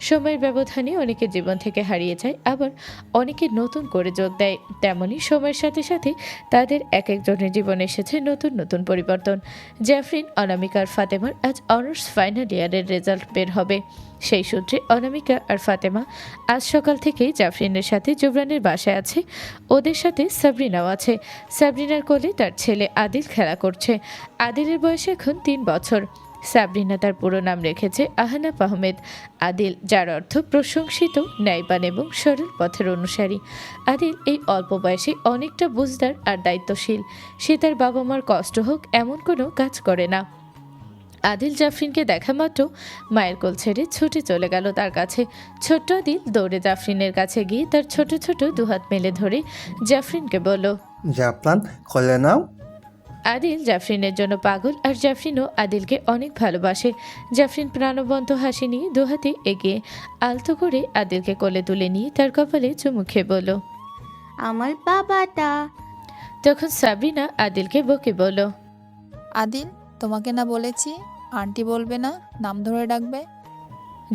সময়ের ব্যবধানে অনেকে জীবন থেকে হারিয়ে যায়, আবার অনেকে নতুন করে যোগ দেয়। তেমনি সময়ের সাথে সাথে তাদের এক একজনের জীবনে এসেছে নতুন নতুন নতুন পরিবর্তন। জাফরিন, অনামিকা আর ফাতেমার আজ অনার্স ফাইনাল ইয়ারের রেজাল্ট বের হবে। সেই সূত্রে অনামিকা আর ফাতেমা আজ সকাল থেকেই জাফরিনের সাথে জুবরানের বাসায় আছে। ওদের সাথে সাবরিনাও আছে। সাবরিনার কোলে তার ছেলে আদিল খেলা করছে। আদিলের বয়স এখন 3 বছর। সাবরিনা তার পুরো নাম রেখেছে আহনাফ আহমেদ আদিল, যার অর্থ প্রশংসিত, ন্যায়বান এবং সরল পথের অনুসারী। আদিল এই অল্প বয়সে অনেকটা বুঝদার আর দায়িত্বশীল। সে তার বাবা মার কষ্ট হোক এমন কোনো কাজ করে না। আদিল জাফরিনকে দেখা মাত্র মায়ের কোল ছেড়ে ছুটে চলে গেল তার কাছে। ছোট্ট আদিল দৌড়ে জাফরিনের কাছে গিয়ে তার ছোট ছোট দুহাত মেলে ধরে জাফরিনকে বলল, জাফরান কলে নাও। আদিল জাফরিনের জন্য পাগল আর জাফরিনও আদিলকে অনেক ভালোবাসে। জাফরিন প্রাণবন্ত হাসি নিয়ে দুহাতে এগিয়ে আলতো করে আদিলকে কোলে তুলে নিয়ে তার কপালে চুমু খেয়ে বলল, আমার বাবাটা। তখন সাবরিনা আদিলকে বকে বলল, আদিল, তোমাকে না বলেছি আন্টি বলবে না, নাম ধরে ডাকবে।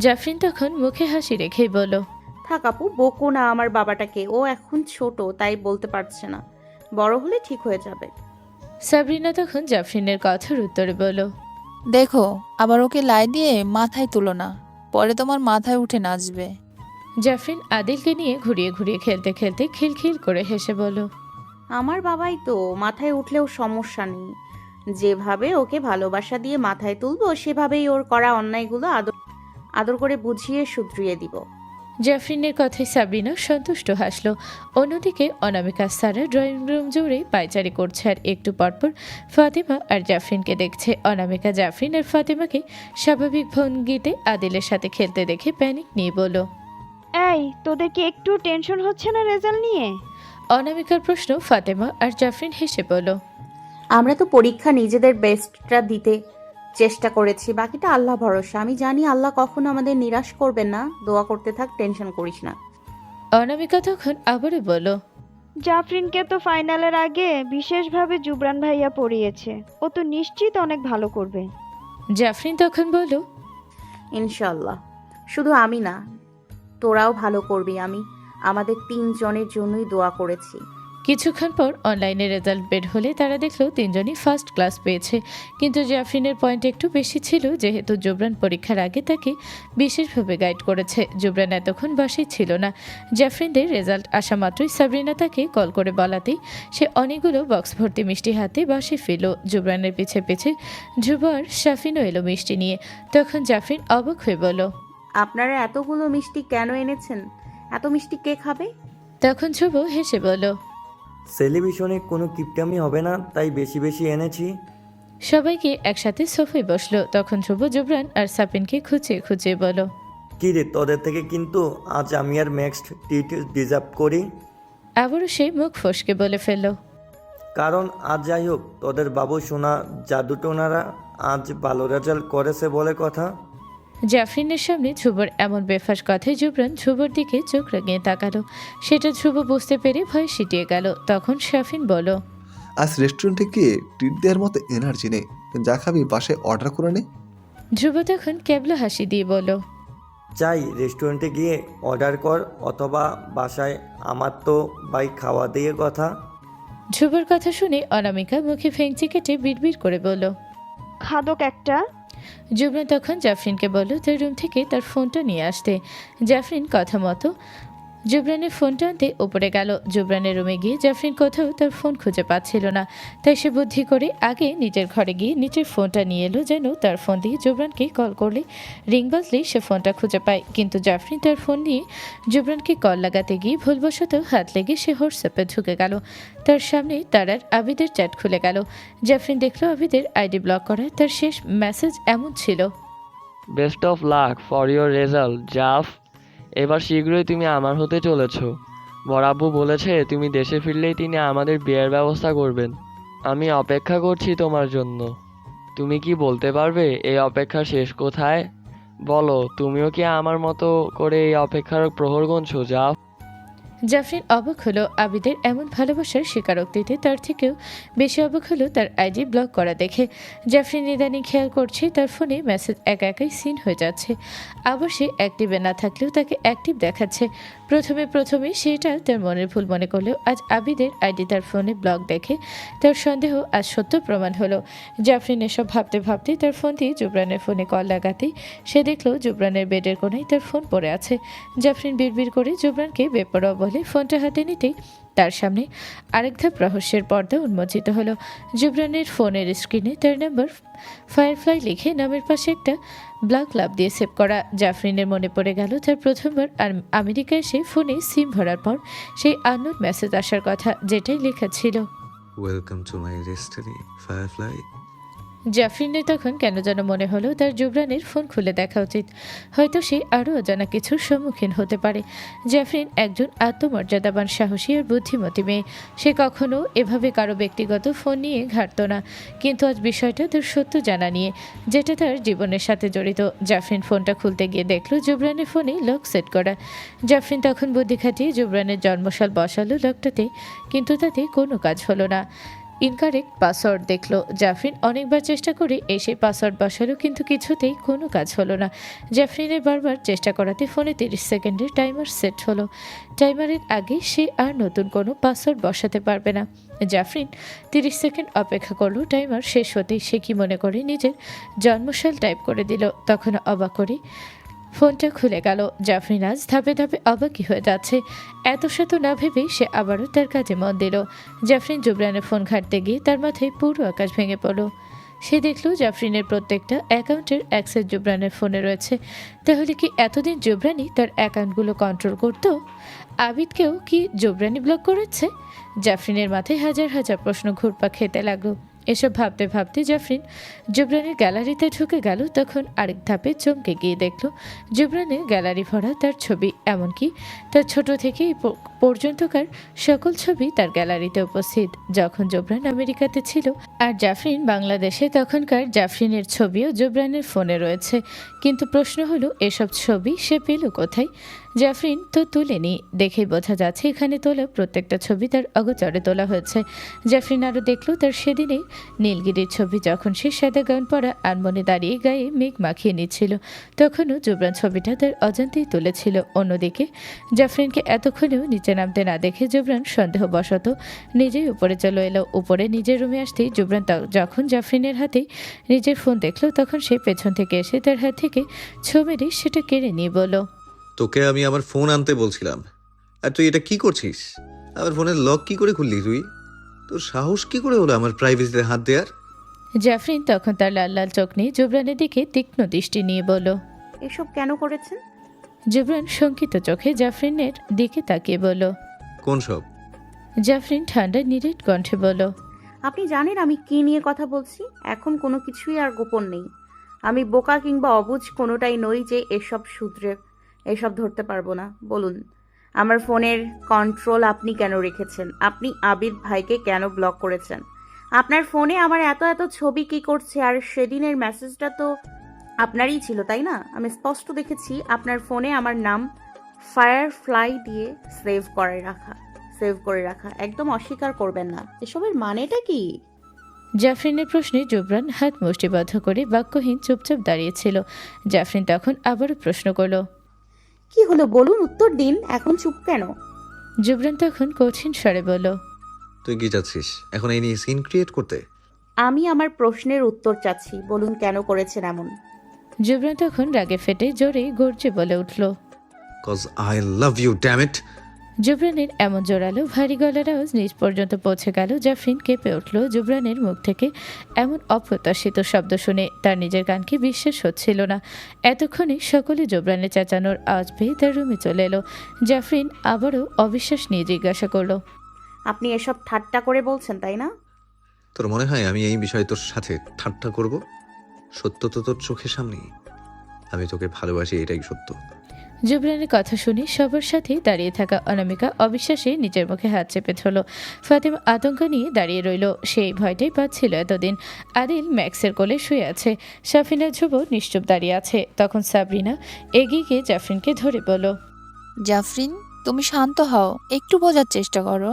জাফরিন তখন মুখে হাসি রেখেই বলল, থাক আপু, বকো না আমার বাবাটাকে, ও এখন ছোট তাই বলতে পারছে না, বড় হলে ঠিক হয়ে যাবে। সাবরিনা তখন জাফরিনের কথার উত্তরে বলল, দেখো আবার ওকে লাই দিয়ে মাথায় তুলো না, পরে তোমার মাথায় উঠে নাচবে। জাফরিন আদিলকে নিয়ে ঘুরিয়ে ঘুরিয়ে খেলতে খেলতে খিলখিল করে হেসে বলল, আমার বাবাই তো, মাথায় উঠলেও সমস্যা নেই। যেভাবে ওকে ভালোবাসা দিয়ে মাথায় তুলবো সেভাবেই ওর করা অন্যায়গুলো আদর করে বুঝিয়ে শুধরিয়ে দিব। জাফরিনের কথায় সাবরিনা সন্তুষ্ট হাসল। অন্যদিকে অনামিকা সারা ড্রয়িং রুম জুড়ে পায়চারি করছে আর একটু পরপর ফাতিমা আর জাফরিনকে দেখছে। অনামিকা জাফরিন আর ফাতিমাকে স্বাভাবিক ভঙ্গিতে আদিলের সাথে খেলতে দেখে প্যানিক নিয়ে বলল, এই, তোদের কি একটু টেনশন হচ্ছে না রেজাল্ট নিয়ে? অনামিকার প্রশ্ন ফাতেমা আর জাফরিন হেসে বলল, আমরা তো পরীক্ষা নিজেদের বেস্টটা দিতে চেষ্টা করেছি, বাকিটা আল্লাহ ভরসা। আমি জানি আল্লাহ কখনো আমাদের নিরাশ করবেন না, দোয়া করতে থাক, টেনশন করিস না। অনামিকা তখন আবারও বলল, জাফরিনকে তো ফাইনালের আগে বিশেষভাবে জুবরান ভাইয়া পড়িয়েছে, ও তো নিশ্চিত অনেক ভালো করবে। জাফরিন তখন বলল, ইনশাল্লাহ, শুধু আমি না, তোরাও ভালো করবি। আমি আমাদের 3 জনের জন্যই দোয়া করেছি। কিছুক্ষণ পর অনলাইনে রেজাল্ট বের হলে তারা দেখলো 3 জনই ফার্স্ট ক্লাস পেয়েছে। কিন্তু জাফরিনের পয়েন্ট একটু বেশি ছিল, যেহেতু জুবরান পরীক্ষার আগে তাকে বিশেষভাবে গাইড করেছে। জুবরান এতক্ষণ বাসায় ছিল না। জাফরিনদের রেজাল্ট আসা মাত্রই সাবরিনা তাকে কল করে বলাতেই সে অনেকগুলো বক্স ভর্তি মিষ্টি হাতে বাসায় ফিরল। জুবরানের পিছে পিছে ধ্রুব আর শাফিনও এলো মিষ্টি নিয়ে। তখন জাফরিন অবাক হয়ে বলল, আপনারা এতগুলো মিষ্টি কেন এনেছেন? এত মিষ্টি কে খাবে? তখন ধ্রুব হেসে বলল, সেলিব্রেশনে কোনো কিপটামি হবে না তাই বেশি বেশি এনেছি। সবাইকে একসাথে সোফায় বসলো। তখন ধ্রুব জুবরান আর সাপিনকে খুঁচিয়ে খুঁচিয়ে বলো, কি রে, তোদের থেকে কিন্তু আজ আমি আর নেক্সট ট্রিট ডিজার্ভ করি। আবারও সে মুখ ফসকে বলে ফেলল, কারণ আজ যাই হোক তোদের বাবু সোনা জাদুটোনারা আজ ভালো রেজাল্ট করেছে বলে কথা। জাফরিনের সামনে ধ্রুবর এমন বেফাস কথায় জুবরান ধ্রুবর দিকে চোখ রাঙিয়ে তাকালো। সেটা ধ্রুব বুঝতে পেরে ভয় সিটিয়ে গেল। তখন শাফিন বলল, আজ রেস্টুরেন্টে গিয়ে ট্রিট দেওয়ার মতো এনার্জি নেই, যা খাবি বাসায় অর্ডার করে নে। ধ্রুব তখন কেবলা হাসি দিয়ে বলল, চাই রেস্টুরেন্টে গিয়ে অর্ডার কর, অথবা বাসায়, আমার তো ভাই খাওয়া দিয়ে কথা। ধ্রুবর কথা শুনে অনামিকা মুখে ফেংচি কেটে বিড়বিড় করে বলল, খাদক একটা। জুবরান তখন জাফরিনকে বলল তার রুম থেকে তার ফোনটা নিয়ে আসতে। জাফরিন কথা মতো জুবরানের ফোনটা আনতে উপরে গেল। জুবরানের রুমে গিয়ে জাফরিন কোথাও তার ফোন খুঁজে পাচ্ছিল না। তাই সে বুদ্ধি করে আগে নিজের ঘরে গিয়ে নিজের ফোনটা নিয়ে এলো, যেন তার ফোন দিয়ে জুবরানকে কল করলে রিং বাজলেই সে ফোনটা খুঁজে পায়। কিন্তু জাফরিন তার ফোন নিয়ে জুবরানকে কল লাগাতে গিয়ে ভুলবশত হাত লেগে সে হোয়াটসঅ্যাপে ঢুকে গেল। তার সামনে তার আর আবিদের চ্যাট খুলে গেল। জাফরিন দেখলো আবিদের আইডি ব্লক করা। তার শেষ মেসেজ এমন ছিল, best of luck for your result Jaf, এবার শীঘ্রই তুমি আমার হতে চলেছ। বড়াব্বু বলেছে তুমি দেশে ফিরলেই তিনি আমাদের বিয়ের ব্যবস্থা করবেন। আমি অপেক্ষা করছি তোমার জন্য। তুমি কি বলতে পারবে এই অপেক্ষার শেষ কোথায়? বলো, তুমিও কি আমার মতো করে এই অপেক্ষার প্রহর গুনছো জাফ? জাফরিন অবাক হলো আবিদের এমন ভালোবাসার স্বীকারোক্তিতে, তার থেকেও বেশি অবাক হলো তার আইডি ব্লক করা দেখে। জাফরিন ইদানিং খেয়াল করছে তার ফোনে মেসেজ একা একাই সিন হয়ে যাচ্ছে, আবার সে অ্যাক্টিভে না থাকলেও তাকে অ্যাক্টিভ দেখাচ্ছে। প্রথমে সেটা তার মনের ভুল মনে করলেও আজ আবিদের আইডি তার ফোনে ব্লক দেখে তার সন্দেহ আজ সত্য প্রমাণ হলো। জাফরিন এসব ভাবতে ভাবতে তার ফোন দিয়ে জুবরানের ফোনে কল লাগাতেই সে দেখলো জুবরানের বেডের কোনায় তার ফোন পড়ে আছে। জাফরিন বিড়বিড় করে জুবরানকে বেপরোয়া বলে ফোনটা হাতে নিতেই তার সামনে আরেক ধাপ রহস্যের পর্দা উন্মোচিত হলো। জুবরানের ফোনের স্ক্রিনে তার নাম্বার ফায়ারফ্লাই লিখে নামের পাশে একটা ব্ল্যাক লাভ দিয়ে সেভ করা। জাফরিনের মনে পড়ে গেল তার প্রথমবার আমেরিকায় এসে ফোনে সিম ভরার পর সেই আননোন মেসেজ আসার কথা, যেটাই লেখা ছিল welcome to my destiny firefly. জাফরিনের তখন কেন যেন মনে হলো তার জুবরানের ফোন খুলে দেখা উচিত, হয়তো সে আরও অজানা কিছুর সম্মুখীন হতে পারে। জাফরিন একজন আত্মমর্যাদাবান, সাহসী আর বুদ্ধিমতী মেয়ে, সে কখনো এভাবে কারো ব্যক্তিগত ফোন নিয়ে ঘাটত না, কিন্তু আজ বিষয়টা তার সত্য জানা নিয়ে, যেটা তার জীবনের সাথে জড়িত। জাফরিন ফোনটা খুলতে গিয়ে দেখলো জুবরানের ফোনে লক সেট করা। জাফরিন তখন বুদ্ধি খাটিয়ে জুবরানের জন্মসাল বসালো লকটাতে, কিন্তু তাতে কোনো কাজ হলো না। ইনকারেক্ট পাসওয়ার্ড দেখলো। জাফরিন অনেকবার চেষ্টা করে এসে পাসওয়ার্ড বসালো, কিন্তু কিছুতেই কোনো কাজ হলো না। জাফরিনের বারবার চেষ্টা করাতে ফোনে 30 সেকেন্ডের টাইমার সেট হলো। টাইমারের আগে সে আর নতুন কোনো পাসওয়ার্ড বসাতে পারবে না। জাফরিন 30 সেকেন্ড অপেক্ষা করলো। টাইমার শেষ হতেই সে কি মনে করে নিজের জন্মসাল টাইপ করে দিল। তখন অবাক করে ফোনটা খুলে গেল। জাফরিন আজ ধাপে ধাপে অবাকই হয়ে যাচ্ছে। এত শত না ভেবেই সে আবারও তার কাজে মন দিল। জাফরিন জুবরানের ফোন ঘাঁটতে গিয়ে তার মাথায় পুরো আকাশ ভেঙে পড়ল। সে দেখল জাফরিনের প্রত্যেকটা অ্যাকাউন্টের অ্যাক্সেস জুবরানের ফোনে রয়েছে। তাহলে কি এতদিন জুবরানি তার অ্যাকাউন্টগুলো কন্ট্রোল করত? আবিদকেও কি জুবরানি ব্লক করেছে? জাফরিনের মাথায় হাজার হাজার প্রশ্ন ঘুরপাক খেতে লাগলো। এসব ভাবতে ভাবতে জাফরিন জুবরানের গ্যালারিতে ঢুকে গেল। তখন আরেক ধাপে চমকে গিয়ে দেখল জুবরানের গ্যালারি ভরা তার ছবি, এমনকি তার ছোট থেকে পর্যন্তকার সকল ছবি তার গ্যালারিতে উপস্থিত। যখন জুবরান আমেরিকাতে ছিল আর জাফরিন বাংলাদেশে, তখনকার জাফরিনের ছবিও জুবরানের ফোনে রয়েছে। কিন্তু প্রশ্ন হলো এসব ছবি সে পেল কোথায়? জাফরিন তো তুলেনি, দেখেই বোঝা যাচ্ছে এখানে তোলা প্রত্যেকটা ছবি তার অগোচরে তোলা হয়েছে। জাফরিন আরও দেখল তার সেদিনে নীলগিরির ছবি, যখন সে সাদা গাউন পরা আনমনে দাঁড়িয়ে গায়ে মেঘ মাখিয়ে নিচ্ছিল, তখনও জুবরান ছবিটা তার অজান্তেই তুলেছিল। অন্যদিকে জাফরিনকে এতক্ষণেও নিচে নামতে না দেখে জুবরান সন্দেহবশত নিজেই উপরে চলে এলো। উপরে নিজের রুমে আসতেই জুবরান যখন জাফরিনের হাতে নিজের ফোন দেখলো, তখন সে পেছন থেকে এসে তার হাত থেকে ছো মেরে সেটা কেড়ে নিয়ে বলল, তোকে আমি আমার ফোন আনতে বলছিলাম, আর তুই এটা কি করছিস? আমার ফোনের লক কি করে খুললি তুই? তোর সাহস কি করে হলো আমার প্রাইভেসিতে হাত দেওয়ার? জাফরিন তখন তার লাল লাল চোখ নিয়ে জুবরানের দিকে তীক্ষ্ণ দৃষ্টি নিয়ে বলল, এসব কেন করেছেন? জুবরান শঙ্কিত চোখে জাফরিনের দিকে তাকিয়ে বলল, কোন সব? জাফরিন ঠান্ডা নিরেট কণ্ঠে বলল, আপনি জানেন আমি কি নিয়ে কথা বলছি। এখন কোনো কিছুই আর গোপন নেই। আমি বোকা কিংবা অবুঝ কোনোটাই নই যে এসব ধরতে পারবো না। বলুন, আমার ফোনের কন্ট্রোল আপনি কেন রেখেছেন? আপনি আবিদ ভাইকে কেন ব্লক করেছেন? আপনার ফোনে আমার এত এত ছবি কি করছে? আর সেদিনের মেসেজটা তো আপনারই ছিল, তাই না? আমি স্পষ্ট দেখেছি আপনার ফোনে আমার নাম ফায়ারফ্লাই দিয়ে সেভ করে রাখা। একদম অস্বীকার করবেন না। এসবের মানেটা কি? জাফরিনের প্রশ্নে জুবরান হাত মুষ্টিবদ্ধ করে বাক্যহীন চুপচাপ দাঁড়িয়েছিল। জাফরিন তখন আবারও প্রশ্ন করল, কি হলো বলুন, উত্তর দিন। এখন চুপ কেন? জুবরান তখন কঠিন স্বরে বলল, তুই কি চাচ্ছিস এখন এই নিয়ে সিন ক্রিয়েট করতে? আমি আমার প্রশ্নের উত্তর চাচ্ছি। বলুন কেন করেছেন এমন? জুবরান তখন রাগে ফেটে জোরে গর্জে বলে উঠল, cause I love you damn it. জুবরানের এমন জোরালো ভারী গলার আওয়াজ নিজ পর্যন্ত পৌঁছে গেল। জাফরিন কেঁপে উঠল। জুবরানের মুখ থেকে এমন অপ্রত্যাশিত শব্দ শুনে তার নিজের কানকে বিশ্বাস হচ্ছিল না। এতক্ষণে সকলে জুবরানের চেঁচানোর আওয়াজ পেয়ে তার রুমে চলে এলো। জাফরিন আবারও অবিশ্বাস নিয়ে জিজ্ঞাসা করল, আপনি এসব ঠাট্টা করে বলছেন, তাই না? তোর মনে হয় আমি এই বিষয়ে তোর সাথে ঠাট্টা করব? সত্য তো তোর চোখের সামনেই। আমি তোকে ভালোবাসি, এটাই সত্য। জুবরানের কথা শুনে সবার সাথে দাঁড়িয়ে থাকা অনামিকা অবিশ্বাসে নিজের মুখে হাত চেপে ধরল। ফাতেমা আতঙ্ক নিয়ে দাঁড়িয়ে রইল। সেই ভয়টাই পাচ্ছিল এতদিন। আদিল ম্যাক্সের কোলে শুয়ে আছে। সাফিনা ধ্রুব নিশ্চুপ দাঁড়িয়ে আছে। তখন সাবরিনা এগিয়ে গিয়ে জাফরিনকে ধরে বলল, জাফরিন তুমি শান্ত হও, একটু বোঝার চেষ্টা করো।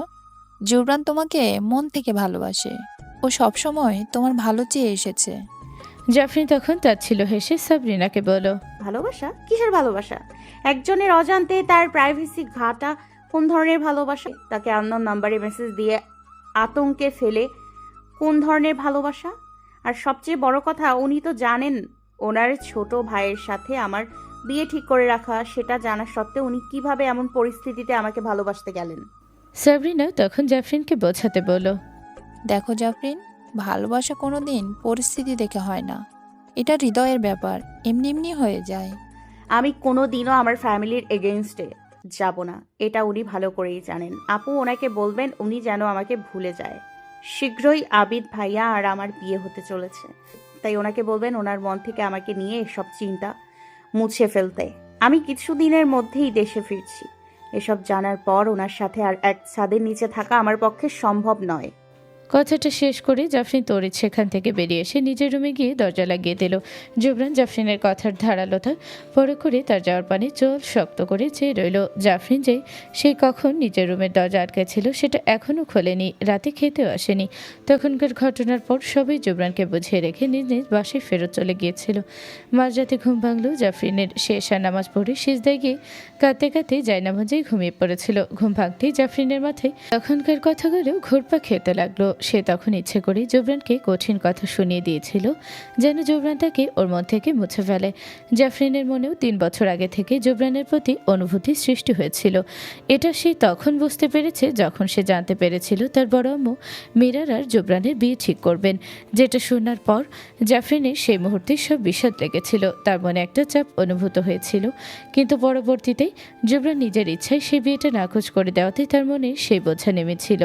জুবরান তোমাকে মন থেকে ভালোবাসে। ও সবসময় তোমার ভালো চেয়ে এসেছে। জাফরিন তখন তাচ্ছিল হেসে সাবরিনাকে বলল, ভালোবাসা? কিসের ভালোবাসা? একজনের অজান্তে তার প্রাইভেসি ঘাটা কোন ধরনের ভালোবাসা? তাকে আননোন নাম্বারে মেসেজ দিয়ে আতঙ্কে ফেলে কোন ধরনের ভালোবাসা? আর সবচেয়ে বড় কথা, উনি তো জানেন ওনার ছোট ভাইয়ের সাথে আমার বিয়ে ঠিক করে রাখা। সেটা জানা সত্ত্বেও উনি কিভাবে এমন পরিস্থিতিতে আমাকে ভালোবাসতে গেলেন? সাবরিনা তখন জাফরিনকে বোঝাতে বলল, দেখো জাফরিন, ভালোবাসা কোনো দিন পরিস্থিতি দেখে হয় না। এটা হৃদয়ের ব্যাপার, এমনি এমনি হয়ে যায়। আমি কোনো দিনও আমার ফ্যামিলির এগেনস্টে যাব না, এটা উনি ভালো করেই জানেন। আপু, ওনাকে বলবেন উনি যেন আমাকে ভুলে যায়। শীঘ্রই আবিদ ভাইয়া আর আমার বিয়ে হতে চলেছে, তাই ওনাকে বলবেন ওনার মন থেকে আমাকে নিয়ে এসব চিন্তা মুছে ফেলতে। আমি কিছুদিনের মধ্যেই দেশে ফিরছি। এসব জানার পর ওনার সাথে আর এক ছাদের নিচে থাকা আমার পক্ষে সম্ভব নয়। কথাটা শেষ করে জাফরিন তড়িৎ সেখান থেকে বেরিয়ে এসে নিজের রুমে গিয়ে দরজা লাগিয়ে দিল। জুবরান জাফরিনের কথার ধারালোতা পরে করে তার যাওয়ার পানে চোখ শক্ত করে চেয়ে রইল। জাফরিন যে সেই কখন নিজের রুমের দরজা আটকে ছিল সেটা এখনও খোলেনি, রাতে খেতেও আসেনি। তখনকার ঘটনার পর সবাই জুবরানকে বুঝিয়ে রেখে নিজ নিজ বাসায় ফেরত চলে গিয়েছিল। মাঝরাতে ঘুম ভাঙল জাফরিনের। সে এশার নামাজ পড়ে সিজদায় গিয়ে কাঁদতে কাঁদতে জায়নামাজেই ঘুমিয়ে পড়েছিল। ঘুম ভাঙতেই জাফরিনের মাথায় তখনকার কথাগুলো ঘুরপা খেতে লাগলো। সে তখন ইচ্ছে করে জুবরানকে কঠিন কথা শুনিয়ে দিয়েছিল, যেন জুবরান তাকে ওর মন থেকে মুছে ফেলে। জাফরিনের মনেও 3 বছর আগে থেকে জুবরানের প্রতি অনুভূতি সৃষ্টি হয়েছিল। এটা সে তখন বুঝতে পেরেছে যখন সে জানতে পেরেছিল তার বড় আম্মু মীরার আর জুবরানের বিয়ে ঠিক করবেন। যেটা শোনার পর জাফরিনের সেই মুহূর্তে সব বিষাদ লেগেছিল। তার মনে একটা চাপ অনুভূত হয়েছিল, কিন্তু পরবর্তীতে জুবরান নিজের ইচ্ছায় সেই বিয়েটা নাকচ করে দেওয়াতে তার মনে সেই বোঝা নেমেছিল।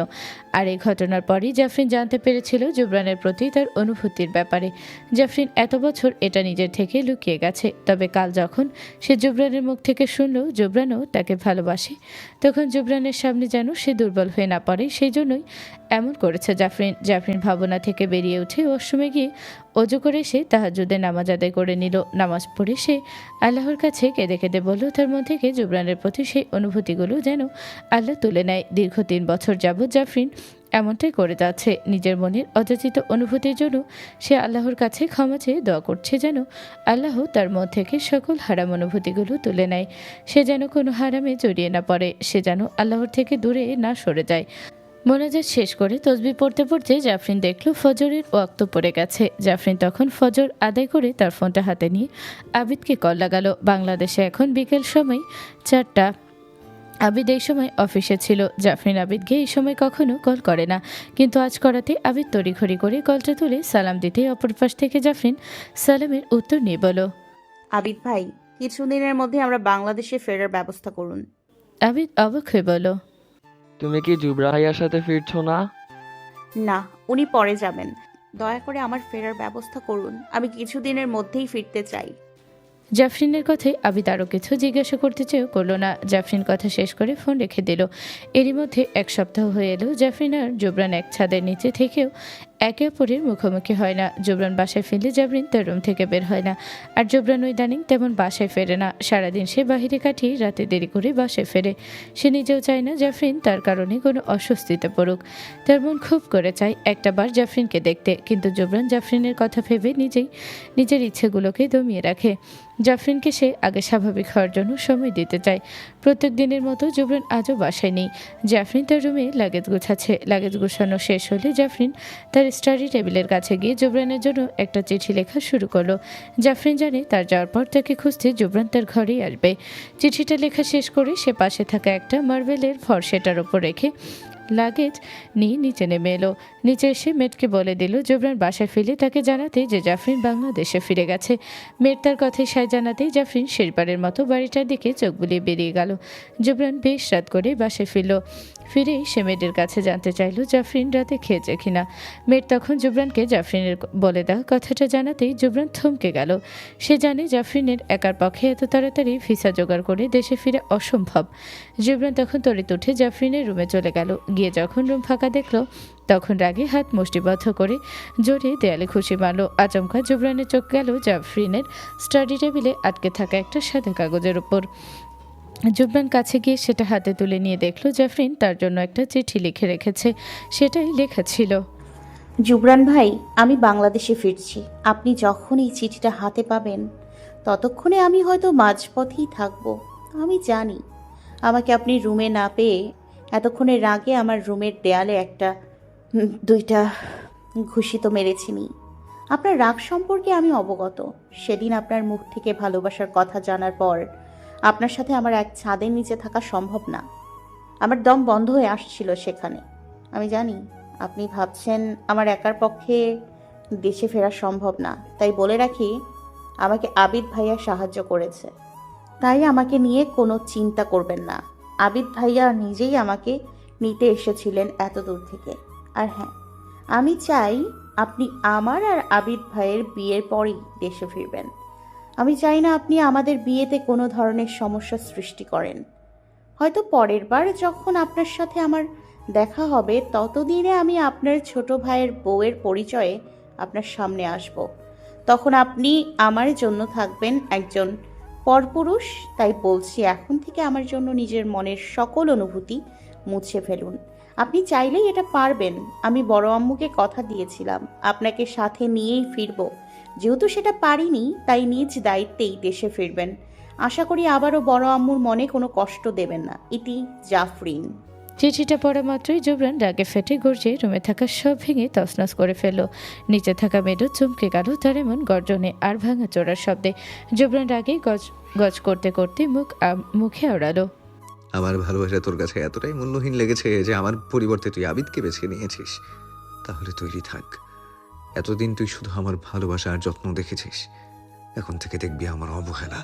আর এই ঘটনার পরই জাফরিন জানতে পেরেছিল জুবরানের প্রতি তার অনুভূতির ব্যাপারে। জাফরিন এত বছর এটা নিজের থেকে লুকিয়ে গেছে, তবে কাল যখন সে জুবরানের মুখ থেকে শুনল জুবরানও তাকে ভালোবাসে, তখন জুবরানের সামনে যেন সে দুর্বল হয়ে না পড়ে, সেই জন্যই এমন করেছে জাফরিন। জাফরিন ভাবনা থেকে বেরিয়ে উঠে ওয়াশরুমে গিয়ে অজু করে সে তাহাজ্জুদের নামাজ আদায় করে নিল। নামাজ পড়ে সে আল্লাহর কাছে কেঁদে কেঁদে বলল তার মন থেকে জুবরানের প্রতি সেই অনুভূতিগুলো যেন আল্লাহ তুলে নেয়। দীর্ঘ 3 বছর যাবৎ জাফরিন এমনটাই করে যাচ্ছে। নিজের মনের অযাচিত অনুভূতির জন্য সে আল্লাহর কাছে ক্ষমা চেয়ে দোয়া করছে, যেন আল্লাহ তার মন থেকে সকল হারাম অনুভূতিগুলো তুলে নেয়। সে যেন কোনো হারামে জড়িয়ে না পড়ে, সে যেন আল্লাহর থেকে দূরে না সরে যায়। মোনাজাত শেষ করে তসবিহ পড়তে পড়তে জাফরিন দেখল ফজরের ওয়াক্ত পড়ে গেছে। জাফরিন তখন ফজর আদায় করে তার ফোনটা হাতে নিয়ে আবিদকে কল লাগালো। বাংলাদেশে এখন বিকেল সময় 4টা। আবিদ এই সময় অফিসে ছিল। জাফরিন আবিদকে এই সময় কখনো কল করে না, কিন্তু আজ করাতে আবিদ তড়িঘড়ি করে কলটা তুলে সালাম দিতে অপর পাশ থেকে জাফরিন সালামের উত্তর নিয়ে বলো, আবিদ ভাই, কিছুদিনের মধ্যে আমরা বাংলাদেশে ফেরার ব্যবস্থা করুন। আবিদ অবাক হয়ে বলল, তুমি কি জুবরা ভাইয়ার সাথে ফিরছো না? না, উনি পরে যাবেন। দয়া করে আমার ফেরার ব্যবস্থা করুন, আমি কিছুদিনের মধ্যেই ফিরতে চাই। জাফরিনের কথায় আবিদ আরও কিছু জিজ্ঞাসা করতে চেয়েও করলো না। জাফরিন কথা শেষ করে ফোন রেখে দিল। এরই মধ্যে 1 সপ্তাহ হয়ে এলো জাফরিন আর জুবরান এক ছাদের নিচে থেকেও একে অপরের মুখোমুখি হয় না। জুবরান বাসায় ফিরলে জাফরিন তার রুম থেকে বের হয় না, আর জুবরান ইদানিং তেমন বাসায় ফেরে না। সারাদিন সে বাহিরে কাটিয়ে রাতে দেরি করে বাসায় ফেরে। সে নিজেও চায় না জাফরিন তার কারণে কোনো অস্বস্তিতে পড়ুক। তার মন খুব করে চায় একটা বার জাফরিনকে দেখতে, কিন্তু জুবরান জাফরিনের কথা ভেবে নিজেই নিজের ইচ্ছেগুলোকে দমিয়ে রাখে। জাফরিনকে সে আগে স্বাভাবিক হওয়ার জন্য সময় দিতে চায়। প্রত্যেক দিনের মতো জুবরান আজও বাসায় নেই। জাফরিন তার রুমে লাগেজ গুছাচ্ছে। লাগেজ গুছানো শেষ হলে জাফরিন তার স্টাডি টেবিলের কাছে গিয়ে জুবরানের জন্য একটা চিঠি লেখা শুরু করলো। জাফরিন জানে তার যাওয়ার পর তাকে খুঁজতে জুবরান তার ঘরেই আসবে। চিঠিটা লেখা শেষ করে সে পাশে থাকা একটা মার্বেলের ফর্সেটার ওপর রেখে লাগেজ নিয়ে নিচে নেমে এলো। নিচে এসে মেয়েটকে বলে দিল জুবরান বাসায় ফিরে তাকে জানাতে যে জাফরিন বাংলাদেশে ফিরে গেছে। মেয়ের তার কথায় সায় জানাতেই জাফরিন শেষবারের মতো বাড়িটার দিকে চোখ বুলিয়ে বেরিয়ে গেল। জুবরান বেশ রাত করে বাসায় ফিরল। ফিরেই সে মেয়েদের কাছে জানতে চাইল জাফরিন রাতে খেয়েছে কিনা। মেয়ের তখন জুবরানকে জাফরিনের বলে দেওয়া কথাটা জানাতেই জুবরান থমকে গেল। সে জানে জাফরিনের একার পক্ষে এত তাড়াতাড়ি ভিসা জোগাড় করে দেশে ফিরে অসম্ভব। জুবরান তখন তড়িৎ উঠে জাফরিনের রুমে চলে গেল। গিয়ে যখন রুম ফাঁকা দেখল তখন রাগে হাত মুষ্টিবদ্ধ করে জোরে দেয়ালে খুশি মারল। আচমকা জুবরানের চোখ গেল জাফরিনের স্টাডি টেবিলে আটকে থাকা একটা সাদা কাগজের উপর। জুবরান কাছে গিয়ে সেটা হাতে তুলে নিয়ে দেখলো জাফরিন তার জন্য একটা চিঠি লিখে রেখেছে। সেটাই লেখা ছিল, জুবরান ভাই, আমি বাংলাদেশে ফিরছি। আপনি যখন এই চিঠিটা হাতে পাবেন ততক্ষণে আমি হয়তো মাঝপথেই থাকবো। আমি জানি আমাকে আপনি রুমে না পেয়ে এতক্ষণের আগে আমার রুমের দেয়ালে দুইটা ঘুষি তো মেরেছিনি। আপনার রাগ সম্পর্কে আমি অবগত। সেদিন আপনার মুখ থেকে ভালোবাসার কথা জানার পর আপনার সাথে আমার এক ছাদের নিচে থাকা সম্ভব না। আমার দম বন্ধ হয়ে আসছিল সেখানে। আমি জানি আপনি ভাবছেন আমার একার পক্ষে দেশে ফেরা সম্ভব না, তাই বলে রাখি আমাকে আবিদ ভাইয়া সাহায্য করেছে। তাই আমাকে নিয়ে কোনো চিন্তা করবেন না। আবিদ ভাইয়া নিজেই আমাকে নিতে এসেছিলেন এত দূর থেকে। আর হ্যাঁ, আমি চাই আপনি আমার আর আবিদ ভাইয়ের বিয়ের পরেই দেশে ফিরবেন। আমি চাই না আপনি আমাদের বিয়েতে কোনো ধরনের সমস্যা সৃষ্টি করেন। হয়তো পরের বার যখন আপনার সাথে আমার দেখা হবে ততদিনে আমি আপনার ছোট ভাইয়ের বউয়ের পরিচয়ে আপনার সামনে আসব। তখন আপনি আমার জন্য থাকবেন একজন পরপুরুষ। তাই বলছি, এখন থেকে আমার জন্য নিজের মনের সকল অনুভূতি মুছে ফেলুন। আপনি চাইলেই এটা পারবেন। আমি বড় আম্মুকে কথা দিয়েছিলাম আপনাকে সাথে নিয়েই ফিরব। যেহেতু সেটা পারিনি, তাই নিজ দায়িত্বেই দেশে ফিরবেন। আশা করি আবারও বড় আম্মুর মনে কোনো কষ্ট দেবেন না। ইতি, জাফরিন। চিঠিটা পড়া মাত্রই জুবরান রাগে ফেটে গর্জে রুমে থাকা সব ভেঙে তছনছ করে ফেলল। নিচে থাকা মেয়েটা চমকে গেল তার এমন গর্জনে আর ভাঙা চোরার শব্দে। জুবরান রাগে গজ গজ করতে করতে মুখে আওড়ালো, আমার ভালোবাসা তোর কাছে এতটাই মূল্যহীন লেগেছে যে আমার পরিবর্তে তুই আবিদকে বেছে নিয়েছিস। তাহলে তৈরি থাক। এতদিন তুই শুধু আমার ভালোবাসা আর যত্ন দেখেছিস, এখন থেকে দেখবি আমার অবহেলা।